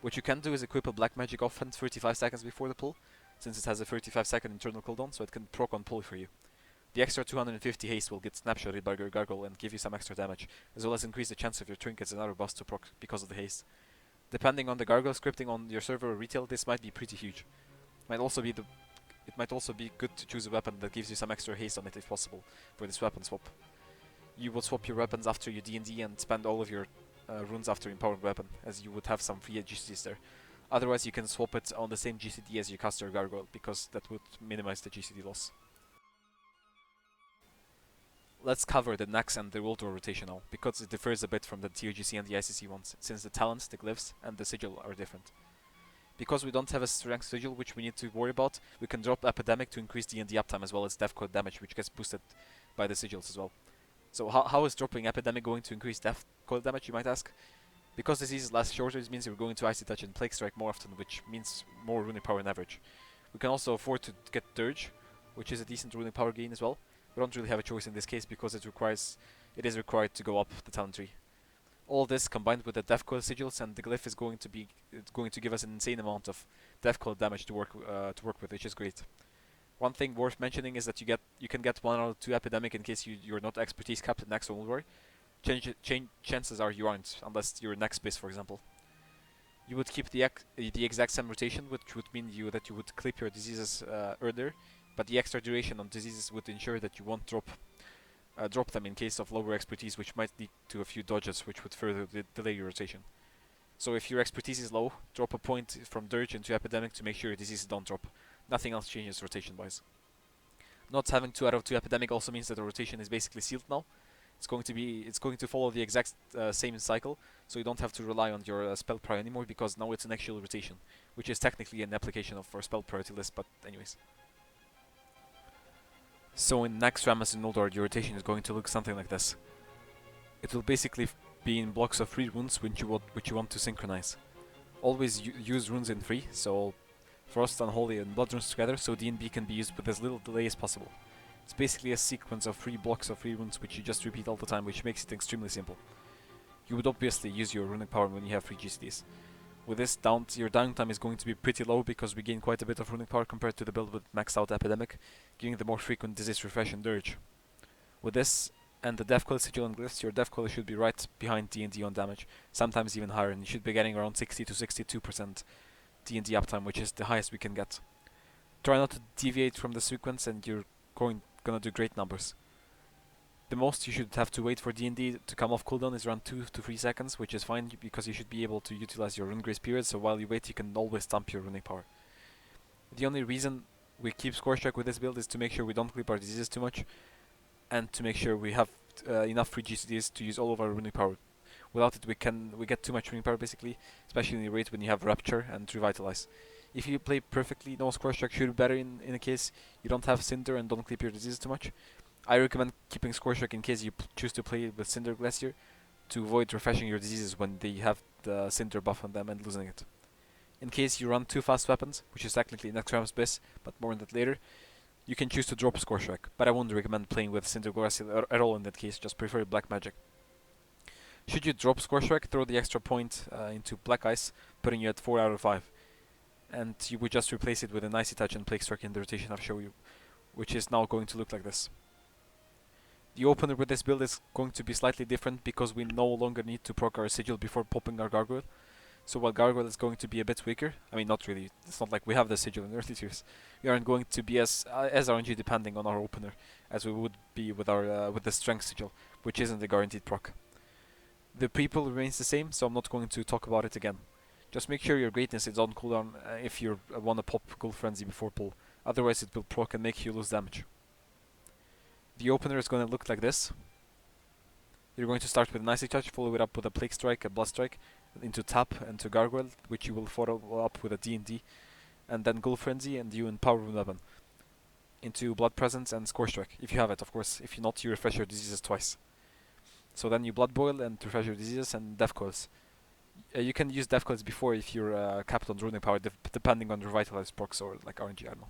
What you can do is equip a Black Magic offhand 35 seconds before the pull, since it has a 35-second internal cooldown, so it can proc on pull for you. The extra 250 haste will get snapshotted by your Gargoyle and give you some extra damage, as well as increase the chance of your trinkets and other buffs to proc because of the haste. Depending on the Gargoyle scripting on your server or retail, this might be pretty huge. It might also be good to choose a weapon that gives you some extra haste on it if possible, for this weapon swap. You will swap your weapons after your D&D and spend all of your runes after Empowered Weapon, as you would have some free GCDs there. Otherwise, you can swap it on the same GCD as you cast your Gargoyle, because that would minimize the GCD loss. Let's cover the Naxx and the Ulduar rotation now, because it differs a bit from the TOGC and the ICC ones, since the talents, the glyphs, and the sigil are different. Because we don't have a strength sigil which we need to worry about, we can drop Epidemic to increase D&D uptime as well as Death Coil damage, which gets boosted by the sigils as well. So how is dropping Epidemic going to increase Death Coil damage, you might ask? Because diseases last shorter, it means you're going to Icy Touch and Plague Strike more often, which means more runic power on average. We can also afford to get Dirge, which is a decent runic power gain as well. We don't really have a choice in this case because it is required to go up the talent tree. All this combined with the Death Coil sigils and the glyph is going to give us an insane amount of Death Coil damage to work with, which is great. One thing worth mentioning is that you can get 1 out of 2 Epidemic in case you're not expertise capped at Naxx or Ulduar. Chances are you aren't, unless you're Naxx base, for example. You would keep the exact same rotation, which would mean that you would clip your diseases earlier, but the extra duration on diseases would ensure that you won't drop them in case of lower expertise, which might lead to a few dodges, which would further delay your rotation. So if your expertise is low, drop a point from Dirge into Epidemic to make sure your diseases don't drop. Nothing else changes rotation-wise. Not having 2 out of 2 Epidemic also means that the rotation is basically sealed now. It's going to follow the exact same cycle, so you don't have to rely on your spell prior anymore, because now it's an actual rotation, which is technically an application of our spell priority list, but anyways. So in Naxx Rammus in Ulduar, your rotation is going to look something like this. It will basically be in blocks of 3 runes which you want to synchronize. Always use runes in 3, so Frost, Unholy and Blood runes together, so DNB can be used with as little delay as possible. It's basically a sequence of 3 blocks of 3 runes which you just repeat all the time, which makes it extremely simple. You would obviously use your runic power when you have 3 GCDs. With this, your downtime is going to be pretty low because we gain quite a bit of runic power compared to the build with maxed out Epidemic, giving the more frequent disease refresh and dirge. With this, and the Death Coil Sigil and Glyphs, your Death Coil should be right behind D&D on damage, sometimes even higher, and you should be getting around 60 to 62% D&D uptime, which is the highest we can get. Try not to deviate from the sequence and you're gonna do great numbers. The most you should have to wait for D&D to come off cooldown is around 2 to 3 seconds, which is fine because you should be able to utilize your rune grace period, so while you wait you can always dump your runic power. The only reason we keep Scorch Strike with this build is to make sure we don't clip our diseases too much, and to make sure we have enough free GCDs to use all of our runic power. Without it we get too much runic power basically, especially in the rate when you have Rapture and Revitalize. If you play perfectly, no Scorch Strike should be better in a case you don't have Cinder and don't clip your diseases too much. I recommend keeping Scorch Strike in case you choose to play with Cinderglacier to avoid refreshing your diseases when they have the Cinder buff on them and losing it. In case you run 2 fast weapons, which is technically Naxx Rammus Bliss, but more on that later, you can choose to drop Scorch Strike, but I wouldn't recommend playing with Cinderglacier at all in that case, just prefer Black Magic. Should you drop Scorch Strike, throw the extra point into Black Ice, putting you at 4 out of 5. And you would just replace it with an Icy Touch and Plague Strike in the rotation I've shown you, which is now going to look like this. The opener with this build is going to be slightly different because we no longer need to proc our Sigil before popping our Gargoyle. So while Gargoyle is going to be a bit weaker, I mean not really, it's not like we have the Sigil in early tiers, we aren't going to be as RNG depending on our opener as we would be with our with the Strength Sigil, which isn't a guaranteed proc. The pre-pull remains the same, so I'm not going to talk about it again. Just make sure your greatness is on cooldown if you want to pop Ghoul Frenzy before pull, otherwise it will proc and make you lose damage. The opener is going to look like this. You're going to start with an Icy Touch, follow it up with a Plague Strike, a Blood Strike, into Tap and to Gargoyle, which you will follow up with a D&D, and then Ghoul Frenzy and you in Power Rune Weapon, into Blood Presence and Scorch Strike, if you have it of course. If you not, you refresh your diseases twice. So then you Blood Boil and refresh your diseases and Death Coils. You can use Death Coils before if you're capped on Runic Power, depending on Revitalize procs or like RNG, I don't know.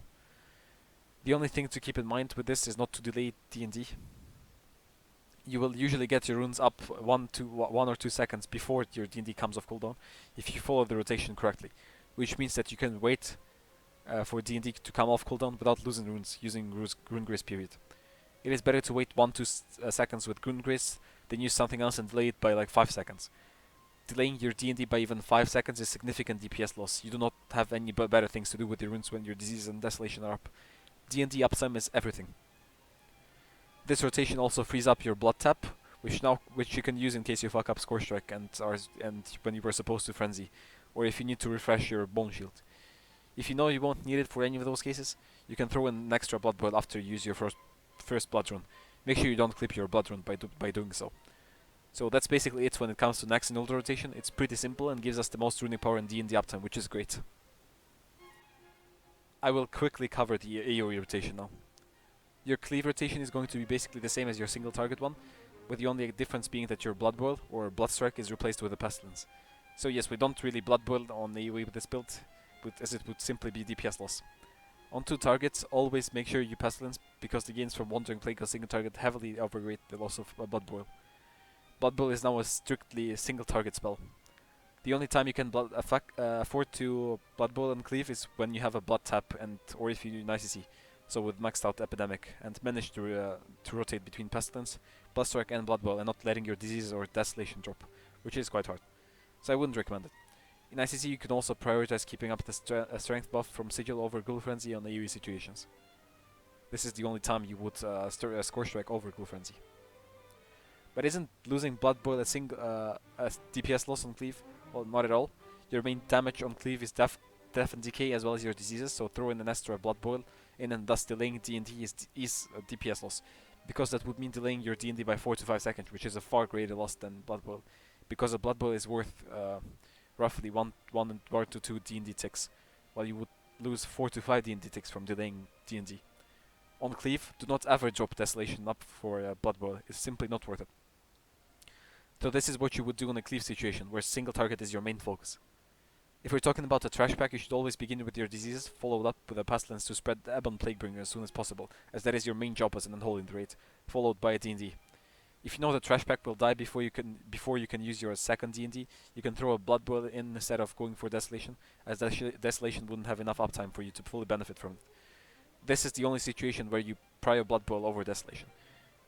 The only thing to keep in mind with this is not to delay D&D. You will usually get your runes up 1 or 2 seconds before your D&D comes off cooldown if you follow the rotation correctly, which means that you can wait for D&D to come off cooldown without losing runes using Rune Grace period. It is better to wait 1-2 seconds with Rune Grace than use something else and delay it by like 5 seconds. Delaying your D&D by even 5 seconds is significant DPS loss. You do not have any better things to do with your runes when your disease and desolation are up. D&D uptime is everything. This rotation also frees up your Blood Tap, which you can use in case you fuck up Scorch Strike and when you were supposed to Frenzy, or if you need to refresh your Bone Shield. If you know you won't need it for any of those cases, you can throw in an extra Blood Boil after you use your first Blood Rune. Make sure you don't clip your Blood Rune by doing so. So that's basically it when it comes to Naxx and Ulduar rotation. It's pretty simple and gives us the most runic power and D&D uptime, which is great. I will quickly cover the AoE rotation now. Your Cleave rotation is going to be basically the same as your single target one, with the only difference being that your Blood Boil or Blood Strike is replaced with a Pestilence. So yes, we don't really Blood Boil on AoE with this build, as it would simply be DPS loss. On 2 targets, always make sure you Pestilence, because the gains from Wandering Plague on single target heavily overrate the loss of Blood Boil. Blood Boil is now a strictly single target spell. The only time you can afford to Blood Boil and Cleave is when you have a Blood Tap or if you do an ICC. So with maxed out Epidemic, and manage to rotate between Pestilence, Blood Strike and Blood Boil and not letting your disease or desolation drop, which is quite hard. So I wouldn't recommend it. In ICC you can also prioritize keeping up the strength buff from Sigil over Ghoul Frenzy on AoE situations. This is the only time you would Scorch Strike over Ghoul Frenzy. But isn't losing Blood Boil a DPS loss on Cleave? Well, not at all. Your main damage on Cleave is Death and Decay as well as your diseases, so throw in an extra Blood Boil in and thus delaying D&D is a DPS loss, because that would mean delaying your D&D by 4 to 5 seconds, which is a far greater loss than Blood Boil, because a Blood Boil is worth roughly 1 to 2 D&D ticks, while you would lose 4 to 5 D&D ticks from delaying D&D. On Cleave, do not ever drop Desolation up for Blood Boil, it's simply not worth it. So this is what you would do in a Cleave situation, where single target is your main focus. If we're talking about a trash pack, you should always begin with your diseases, followed up with a pestilence to spread the Ebon Plaguebringer as soon as possible, as that is your main job as an Unholy in the raid, followed by a D&D. If you know the trash pack will die before you can use your second D&D, you can throw a Blood Boil in instead of going for Desolation, as Desolation wouldn't have enough uptime for you to fully benefit from it. This is the only situation where you prio Blood Boil over Desolation.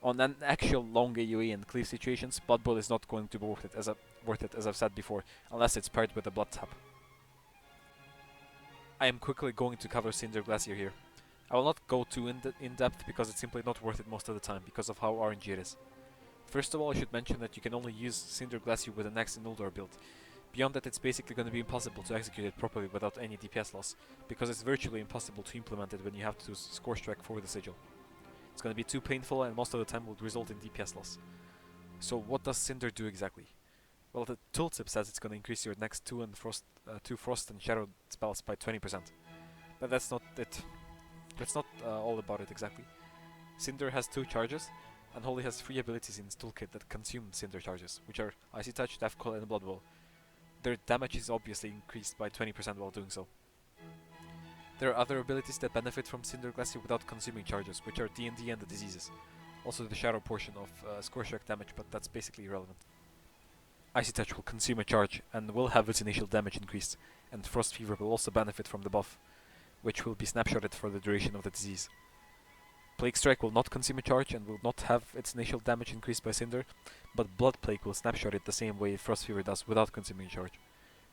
On an actual long AoE and Cleave situations, Blood Boil is not going to be worth it as I've said before, unless it's paired with a Blood Tap. I am quickly going to cover Cinderglacier here. I will not go too in depth because it's simply not worth it most of the time because of how RNG it is. First of all, I should mention that you can only use Cinderglacier with a Naxx and Ulduar build. Beyond that, it's basically going to be impossible to execute it properly without any DPS loss, because it's virtually impossible to implement it when you have to score strike for the sigil. It's going to be too painful and most of the time will result in DPS loss. So what does Cinder do exactly? Well, the tooltip says it's going to increase your next 2 Frost and Shadow spells by 20%. But that's not it. That's not all about it exactly. Cinder has 2 charges, Unholy has 3 abilities in its toolkit that consume Cinder charges, which are Icy Touch, Death Coil and Blood Boil. Their damage is obviously increased by 20% while doing so. There are other abilities that benefit from Cinderglacier without consuming charges, which are D&D and the diseases. Also the shadow portion of score strike damage, but that's basically irrelevant. Icy Touch will consume a charge and will have its initial damage increased, and Frost Fever will also benefit from the buff, which will be snapshotted for the duration of the disease. Plague Strike will not consume a charge and will not have its initial damage increased by Cinder, but Blood Plague will snapshot it the same way Frost Fever does without consuming a charge.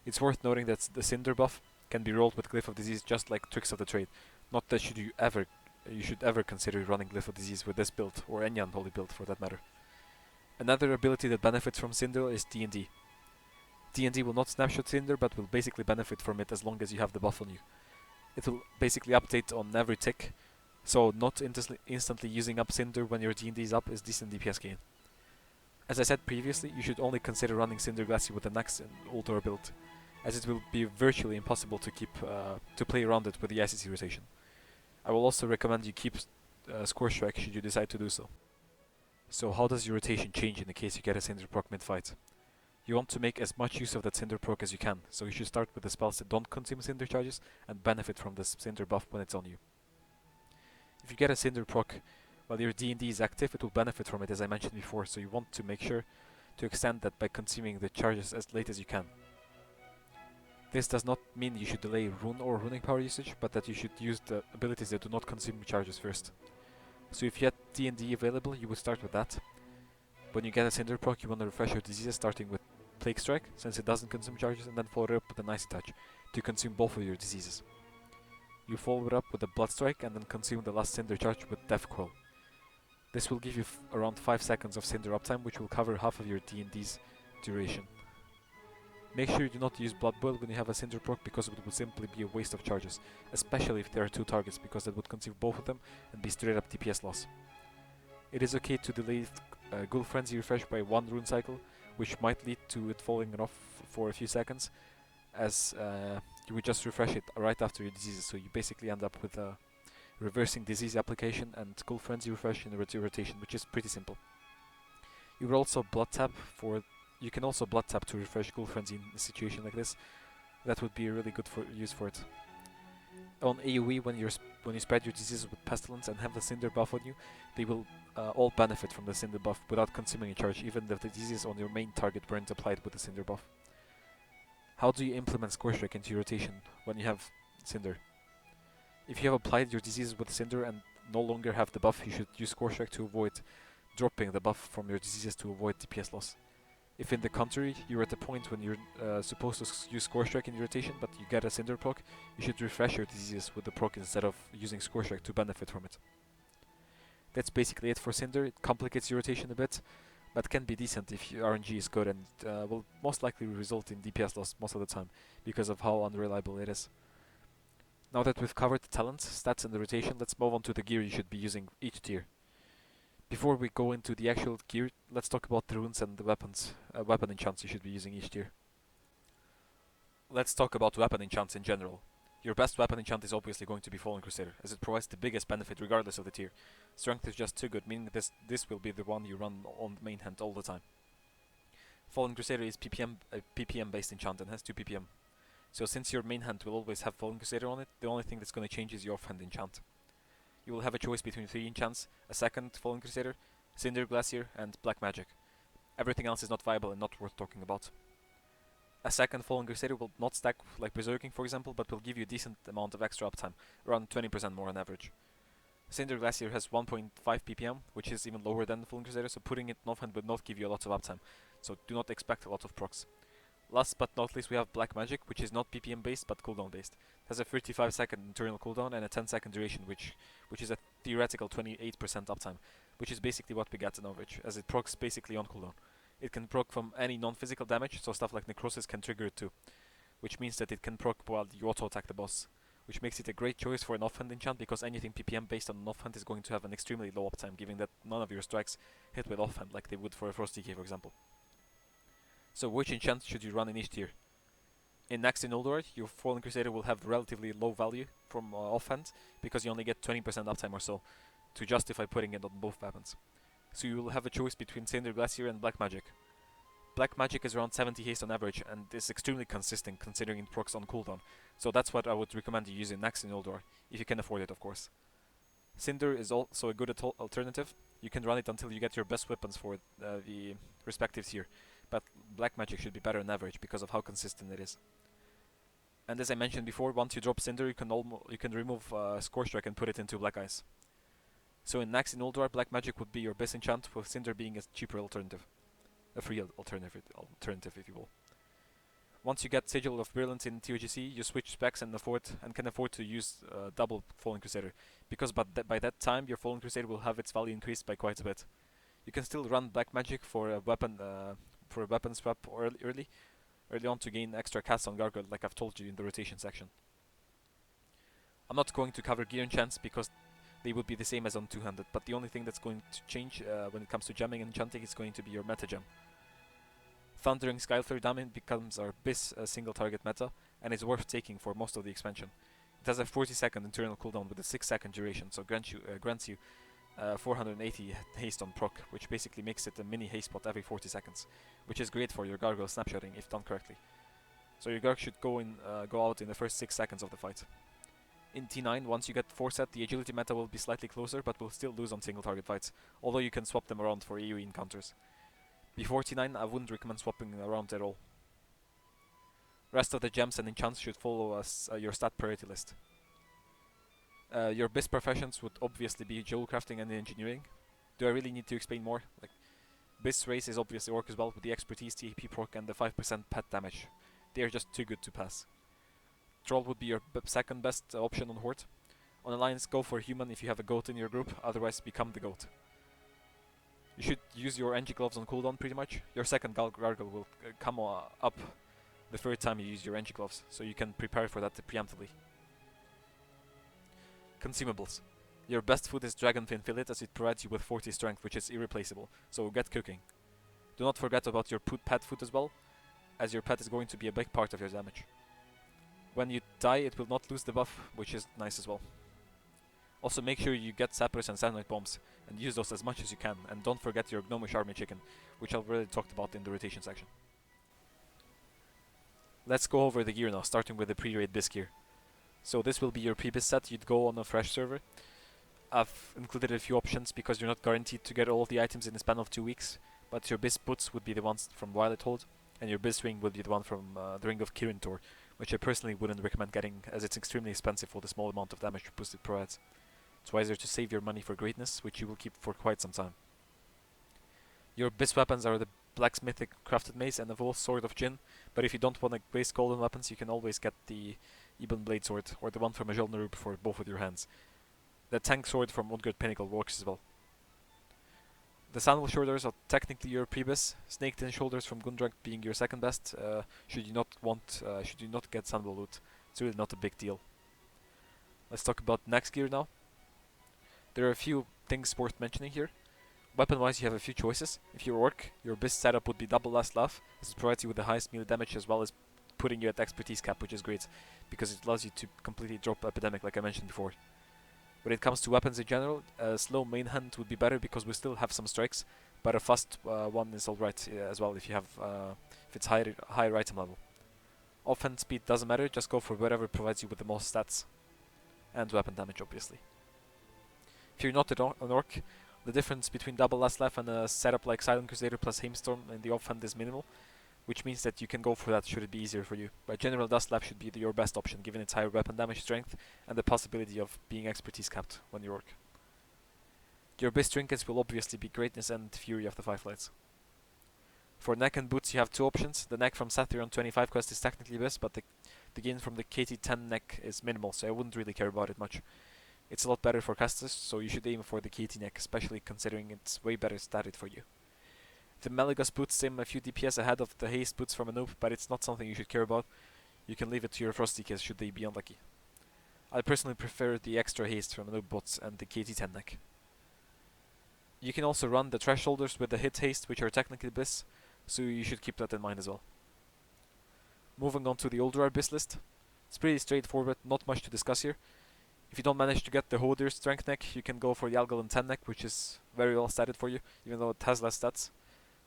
It's worth noting that the Cinder buff can be rolled with Glyph of Disease just like Tricks of the Trade. Not that you should ever consider running Glyph of Disease with this build, or any Unholy build for that matter. Another ability that benefits from Cinder is D&D. D&D will not snapshot Cinder, but will basically benefit from it as long as you have the buff on you. It will basically update on every tick, so not instantly using up Cinder when your D&D is up is decent DPS gain. As I said previously, you should only consider running Cinderglacier with the Naxx and Ulduar build, as it will be virtually impossible to play around it with the ICC rotation. I will also recommend you keep Score Strike should you decide to do so. So how does your rotation change in the case you get a Cinder proc mid-fight? You want to make as much use of that Cinder proc as you can, so you should start with the spells that don't consume Cinder charges and benefit from this Cinder buff when it's on you. If you get a Cinder proc while your D&D is active, it will benefit from it as I mentioned before, so you want to make sure to extend that by consuming the charges as late as you can. This does not mean you should delay rune or runing power usage, but that you should use the abilities that do not consume charges first. So if you had D&D available, you would start with that. When you get a Cinder proc, you want to refresh your diseases starting with Plague Strike, since it doesn't consume charges, and then follow it up with an Icy Touch to consume both of your diseases. You follow it up with a Blood Strike and then consume the last Cinder charge with Death Coil. This will give you around 5 seconds of Cinder uptime, which will cover half of your D&D's duration. Make sure you do not use Blood Boil when you have a Cinder proc, because it would simply be a waste of charges, especially if there are 2 targets, because that would consume both of them and be straight up DPS loss. It is okay to delay Ghoul Frenzy refresh by 1 rune cycle, which might lead to it falling off for a few seconds, as you would just refresh it right after your diseases, so you basically end up with reversing disease application and Ghoul Frenzy refresh in the rotation, which is pretty simple. You can also Blood Tap to refresh Ghoul Frenzy in a situation like this. That would be a really good use for it. On AoE, when you spread your diseases with Pestilence and have the Cinder buff on you, they will all benefit from the Cinder buff without consuming a charge, even if the diseases on your main target weren't applied with the Cinder buff. How do you implement Score Strike into your rotation when you have Cinder? If you have applied your diseases with Cinder and no longer have the buff, you should use Score Strike to avoid dropping the buff from your diseases to avoid DPS loss. If in the contrary, you're at the point when you're supposed to use Score Strike in your rotation, but you get a Cinder proc, you should refresh your diseases with the proc instead of using Score Strike to benefit from it. That's basically it for Cinder. It complicates your rotation a bit, but can be decent if your RNG is good, and will most likely result in DPS loss most of the time because of how unreliable it is. Now that we've covered the talents, stats and the rotation, let's move on to the gear you should be using each tier. Before we go into the actual gear, let's talk about the runes and the weapon enchants you should be using each tier. Let's talk about weapon enchants in general. Your best weapon enchant is obviously going to be Fallen Crusader, as it provides the biggest benefit regardless of the tier. Strength is just too good, meaning this will be the one you run on the main hand all the time. Fallen Crusader is PPM based enchant and has 2 PPM. So since your main hand will always have Fallen Crusader on it, the only thing that's going to change is your offhand enchant. You will have a choice between 3 enchants, a second Fallen Crusader, Cinderglacier, and Black Magic. Everything else is not viable and not worth talking about. A second Fallen Crusader will not stack like Berserking for example, but will give you a decent amount of extra uptime, around 20% more on average. Cinderglacier has 1.5 ppm, which is even lower than the Fallen Crusader, so putting it in offhand would not give you a lot of uptime, so do not expect a lot of procs. Last but not least we have Black Magic, which is not ppm based but cooldown based. It has a 35-second internal cooldown and a 10-second duration, which is a theoretical 28% uptime, which is basically what we get on average, as it procs basically on cooldown. It can proc from any non-physical damage, so stuff like Necrosis can trigger it too, which means that it can proc while you auto-attack the boss, which makes it a great choice for an offhand enchant because anything PPM based on an offhand is going to have an extremely low uptime, given that none of your strikes hit with offhand like they would for a Frost DK for example. So which enchant should you run in each tier? In Naxx in Ulduar, your Fallen Crusader will have relatively low value from offhand because you only get 20% uptime or so to justify putting it on both weapons. So you will have a choice between Cinderglacier and Black Magic. Black Magic is around 70 haste on average and is extremely consistent considering it procs on cooldown, so that's what I would recommend you use in Naxx in Ulduar, if you can afford it of course. Cinder is also a good alternative. You can run it until you get your best weapons for the respective tier, but Black Magic should be better on average because of how consistent it is. And as I mentioned before, once you drop Cinder, you can remove Scorch Strike and put it into Black Ice. So in Naxx in Ulduar, Black Magic would be your best enchant, with Cinder being a cheaper alternative. A free alternative if you will. Once you get Sigil of Brilliance in TOGC, you switch specs and can afford to use double Fallen Crusader, because by that time your Fallen Crusader will have its value increased by quite a bit. You can still run Black Magic for a weapon swap early on to gain extra cast on Gargoyle, like I've told you in the rotation section. I'm not going to cover gear enchants because they would be the same as on two-handed, but the only thing that's going to change when it comes to gemming and enchanting is going to be your meta gem. Thundering Skyflare Diamond becomes our BIS single target meta and is worth taking for most of the expansion. It has a 40-second internal cooldown with a 6-second duration, so grants you 480 haste on proc, which basically makes it a mini haste pot every 40 seconds, which is great for your Gargoyle snapshotting if done correctly. So your Garg should go out in the first 6 seconds of the fight. In T9, once you get 4 set, the agility meta will be slightly closer, but will still lose on single target fights, although you can swap them around for AoE encounters. Before T9, I wouldn't recommend swapping around at all. Rest of the gems and enchants should follow your stat priority list. Your best professions would obviously be jewel crafting and engineering. Do I really need to explain more? Like, Best race is obviously Orc as well, with the expertise, the AP proc and the 5% pet damage. They are just too good to pass. Troll would be your second best option on Horde. On Alliance, go for human if you have a goat in your group, otherwise become the goat. You should use your Engie gloves on cooldown pretty much. Your second gargle will come up the third time you use your Engie gloves, so you can prepare for that preemptively. Consumables. Your best food is Dragonfin Fillet, as it provides you with 40 strength, which is irreplaceable, so get cooking. Do not forget about your pet food as well, as your pet is going to be a big part of your damage. When you die, it will not lose the buff, which is nice as well. Also make sure you get sappers and Sandite bombs, and use those as much as you can, and don't forget your Gnomish army chicken, which I've already talked about in the rotation section. Let's go over the gear now, starting with the pre-raid bis gear. So this will be your pre-bis set. You'd go on a fresh server. I've included a few options because you're not guaranteed to get all of the items in the span of 2 weeks, but your bis boots would be the ones from WIELD Hold, and your bis ring would be the one from the Ring of Kirin, which I personally wouldn't recommend getting, as it's extremely expensive for the small amount of damage boost it provides. It's wiser to save your money for greatness, which you will keep for quite some time. Your bis weapons are the blacksmithic crafted mace and the Wolf Sword of Jin, but if you don't want to waste golden weapons, you can always get the Ebon Blade Sword, or the one from Ajol Narub for both with your hands. The tank sword from Utgard Pinnacle works as well. The Sandal Shoulders are technically your pre-bis, Snake Tin Shoulders from Gundrak being your second best, should you not get Sandal loot. It's really not a big deal. Let's talk about Naxx gear now. There are a few things worth mentioning here. Weapon-wise, you have a few choices. If you're Orc, your bis setup would be double Last Laugh, as it provides you with the highest melee damage as well as putting you at expertise cap, which is great, because it allows you to completely drop Epidemic, like I mentioned before. When it comes to weapons in general, a slow main hand would be better because we still have some strikes, but a fast one is alright as well if you have if it's higher item level. Offhand speed doesn't matter, just go for whatever provides you with the most stats and weapon damage, obviously. If you're not an orc, the difference between double last laugh and a setup like Silent Crusader plus Hailstorm in the offhand is minimal, which means that you can go for that should it be easier for you. But General Dust Laugh should be your best option given its higher weapon damage strength and the possibility of being expertise capped when you orc. Your best trinkets will obviously be Greatness and Fury of the Five Lights. For neck and boots you have two options. The neck from Satyr on 25 quest is technically best, but the gain from the KT10 neck is minimal, so I wouldn't really care about it much. It's a lot better for casters, so you should aim for the KT neck, especially considering it's way better statted for you. The Melegus boots sim a few DPS ahead of the haste boots from a noob, but it's not something you should care about. You can leave it to your Frosty kids should they be unlucky. I personally prefer the extra haste from a noob bots and the KT10 neck. You can also run the thresholders with the hit haste, which are technically bliss, so you should keep that in mind as well. Moving on to the Ulduar bis list. It's pretty straightforward, not much to discuss here. If you don't manage to get the Hodir strength neck, you can go for the Algalon 10 neck, which is very well statted for you, even though it has less stats.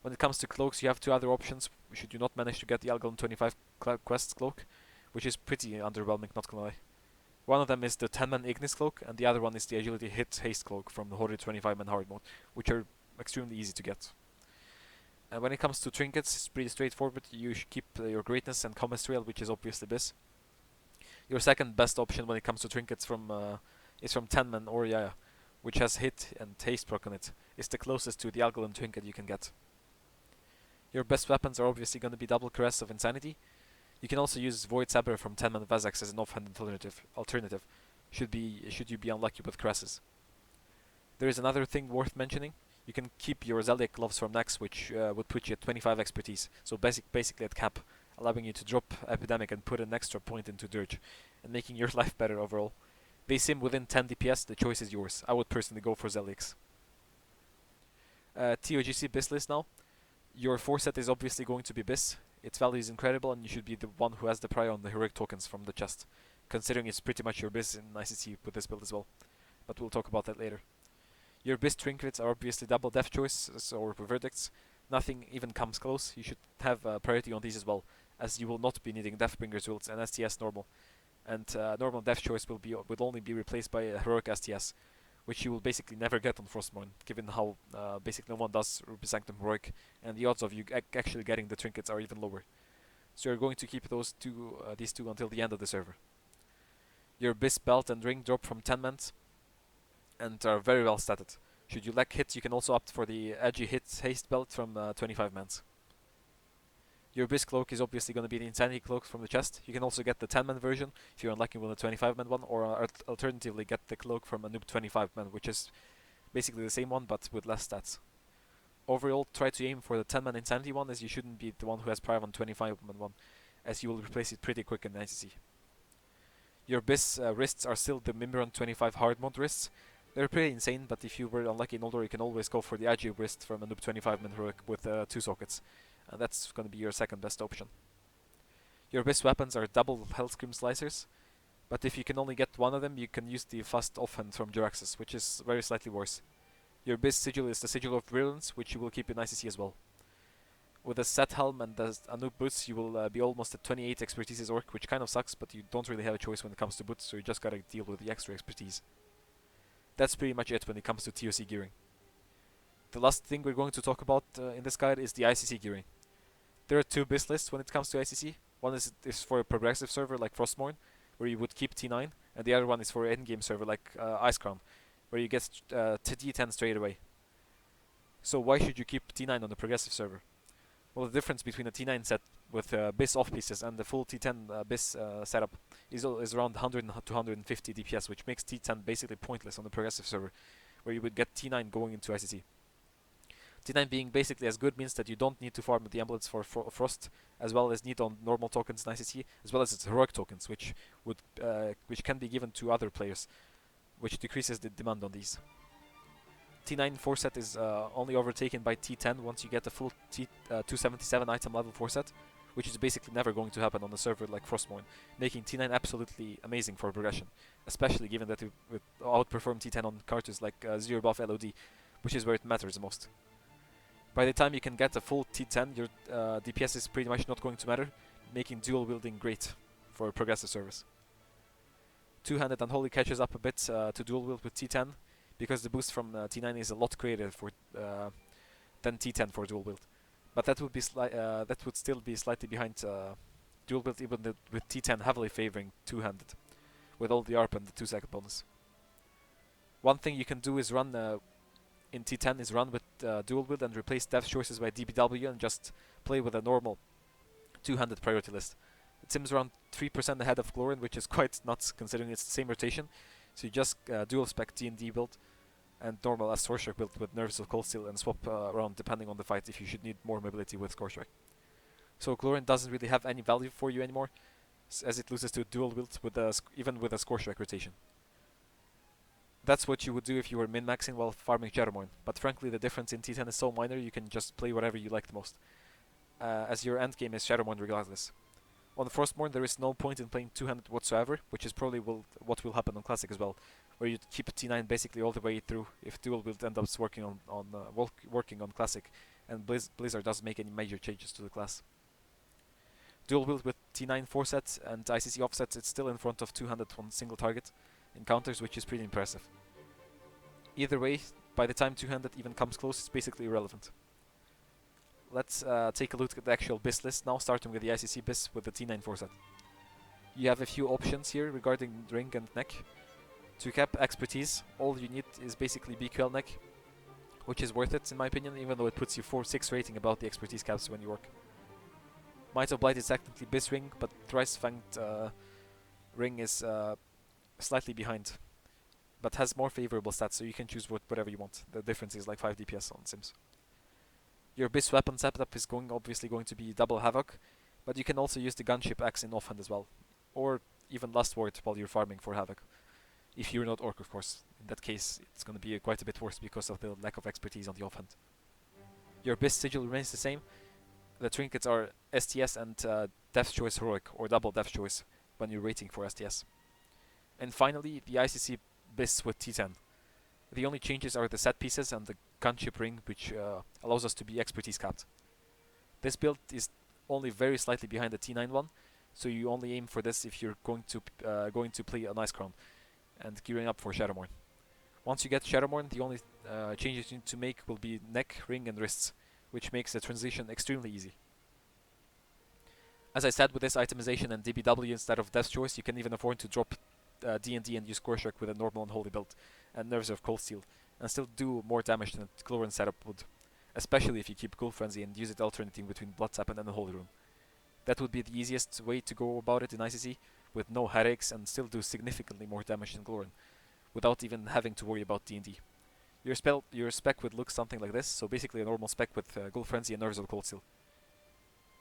When it comes to cloaks, you have two other options, should you not manage to get the Algalon 25 quest cloak, which is pretty underwhelming, not gonna lie. One of them is the 10-man Ignis cloak, and the other one is the Agility Hit Haste cloak from the Hodir 25-man hard mode, which are extremely easy to get. And when it comes to trinkets, it's pretty straightforward. You should keep your Greatness and Commerce Trail, which is obviously this. Your second best option when it comes to trinkets is from 10-man or Yaya, which has hit and haste proc on it. It's the closest to the Algalon trinket you can get. Your best weapons are obviously going to be Double Caress of Insanity. You can also use Void Saber from 10-man Vazax as an offhand alternative, should you be unlucky with Caresses. There is another thing worth mentioning. You can keep your Zeliek gloves from Naxx, which would put you at 25 expertise, so basically at cap, allowing you to drop Epidemic and put an extra point into Dirge, and making your life better overall. They sim within 10 DPS, the choice is yours. I would personally go for Zelieks. TOGC bis list now. Your 4 set is obviously going to be bis. Its value is incredible and you should be the one who has the prior on the heroic tokens from the chest, considering it's pretty much your bis in ICC with this build as well. But we'll talk about that later. Your bis trinkets are obviously double death choices or verdicts. Nothing even comes close. You should have priority on these as well, as you will not be needing Deathbringer's ults and STS normal. And normal death choice will only be replaced by a heroic STS, which you will basically never get on Frostmourne, given how basically no one does Ruby Sanctum heroic, and the odds of you actually getting the trinkets are even lower. So you're going to keep these two until the end of the server. Your bis belt and ring drop from 10 mans and are very well statted. Should you lack hits, you can also opt for the edgy hit haste belt from 25 mans. Your bis cloak is obviously going to be the Insanity cloak from the chest. You can also get the 10-man version if you're unlucky with a 25-man one, or alternatively get the cloak from a noob 25-man, which is basically the same one but with less stats. Overall, try to aim for the 10-man Insanity one, as you shouldn't be the one who has prior on 25-man one, as you will replace it pretty quick in ICC. Your bis wrists are still the Mimiron 25 hard mode wrists. They're pretty insane, but if you were unlucky in Ulduar, you can always go for the Agi wrist from a noob 25-man heroic with 2 sockets. And that's going to be your second best option. Your best weapons are double Hellscream Slicers, but if you can only get one of them, you can use the fast offhand from Juraxxus, which is very slightly worse. Your best sigil is the Sigil of Virulence, which you will keep in ICC as well. With a set helm and the Anub boots, you will be almost at 28 expertise as orc, which kind of sucks, but you don't really have a choice when it comes to boots, so you just gotta deal with the extra expertise. That's pretty much it when it comes to ToC gearing. The last thing we're going to talk about in this guide is the ICC gearing. There are 2 bis lists when it comes to ICC. One is for a progressive server like Frostmourne, where you would keep T9, and the other one is for an endgame server like Icecrown, where you get to T10 straight away. So why should you keep T9 on the progressive server? Well, the difference between a T9 set with bis off pieces and the full T10 bis setup is around 100 to 150 DPS, which makes T10 basically pointless on the progressive server, where you would get T9 going into ICC. T9 being basically as good means that you don't need to farm the amulets for Frost, as well as need on normal tokens in ICC, as well as its heroic tokens, which can be given to other players, which decreases the demand on these. T9 4 set is only overtaken by T10 once you get the full 277 item level 4 set, which is basically never going to happen on a server like Frostmourne, making T9 absolutely amazing for progression, especially given that it would outperform T10 on cards like 0 buff LOD, which is where it matters the most. By the time you can get a full T10, your DPS is pretty much not going to matter, making dual wielding great for progressive service. Two-handed Unholy catches up a bit to dual wield with T10, because the boost from T9 is a lot greater for than T10 for dual wield. But that would still be slightly behind dual wield, even with T10 heavily favoring two-handed, with all the ARP and the 2-second bonus. One thing you can do is run in T10 is run with dual wield and replace death choices by DBW and just play with a normal two-handed priority list. It seems around 3% ahead of Glorin, which is quite nuts considering it's the same rotation. So you just dual spec D&D build and normal as Scorestrike build with Nerves of Cold Steel and swap around depending on the fight if you should need more mobility with Scorestrike. So Glorin doesn't really have any value for you anymore, as it loses to dual wield with even with a Scorestrike rotation. That's what you would do if you were min-maxing while farming Shadowmourne, but frankly the difference in T10 is so minor you can just play whatever you like the most, as your endgame is Shadowmourne regardless. On Frostmourne there is no point in playing two-handed whatsoever, which is probably what will happen on Classic as well, where you keep T9 basically all the way through if dual wield ends up working on Classic, and Blizzard doesn't make any major changes to the class. Dual wield with T9 4-set and ICC offsets, it's still in front of two-handed on single target encounters, which is pretty impressive. Either way, by the time two-handed even comes close, it's basically irrelevant. Let's take a look at the actual BIS list now, starting with the ICC BIS with the T9 4-set. You have a few options here regarding Ring and Neck. To cap expertise, all you need is basically BQL Neck, which is worth it in my opinion, even though it puts you 4-6 rating above the expertise caps when you work. Might of Blight is technically BIS Ring, but Thrice Fanged Ring is slightly behind, but has more favorable stats, so you can choose whatever you want. The difference is like 5 DPS on Sims. Your BIS weapon setup is obviously going to be double Havoc, but you can also use the Gunship Axe in offhand as well, or even Last Word while you're farming for Havoc. If you're not Orc, of course. In that case, it's going to be quite a bit worse because of the lack of expertise on the offhand. Your BIS sigil remains the same. The trinkets are STS and Death Choice Heroic, or double Death Choice, when you're rating for STS. And finally, the ICC BIS with T10. The only changes are the set pieces and the Gunship Ring, which allows us to be expertise capped. This build is only very slightly behind the T9 one, so you only aim for this if you're going to play an Ice Crown and gearing up for Shadowmourne. Once you get Shadowmourne, the only changes you need to make will be neck, ring and wrists, which makes the transition extremely easy. As I said, with this itemization and DBW instead of Death Choice, you can even afford to drop D&D and use Scorestrike with a normal Unholy build and Nerves of Cold Steel, and still do more damage than a Glorin setup would, especially if you keep Ghoul Frenzy and use it alternating between Bloodsap and Unholy Rune. That would be the easiest way to go about it in ICC, with no headaches, and still do significantly more damage than Glorin, without even having to worry about D&D. Your spec would look something like this, so basically a normal spec with Ghoul Frenzy and Nerves of Cold Steel.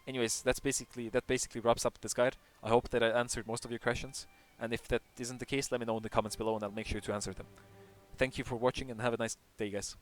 Anyways, that basically wraps up this guide. I hope that I answered most of your questions, and if that isn't the case, let me know in the comments below and I'll make sure to answer them. Thank you for watching and have a nice day, guys.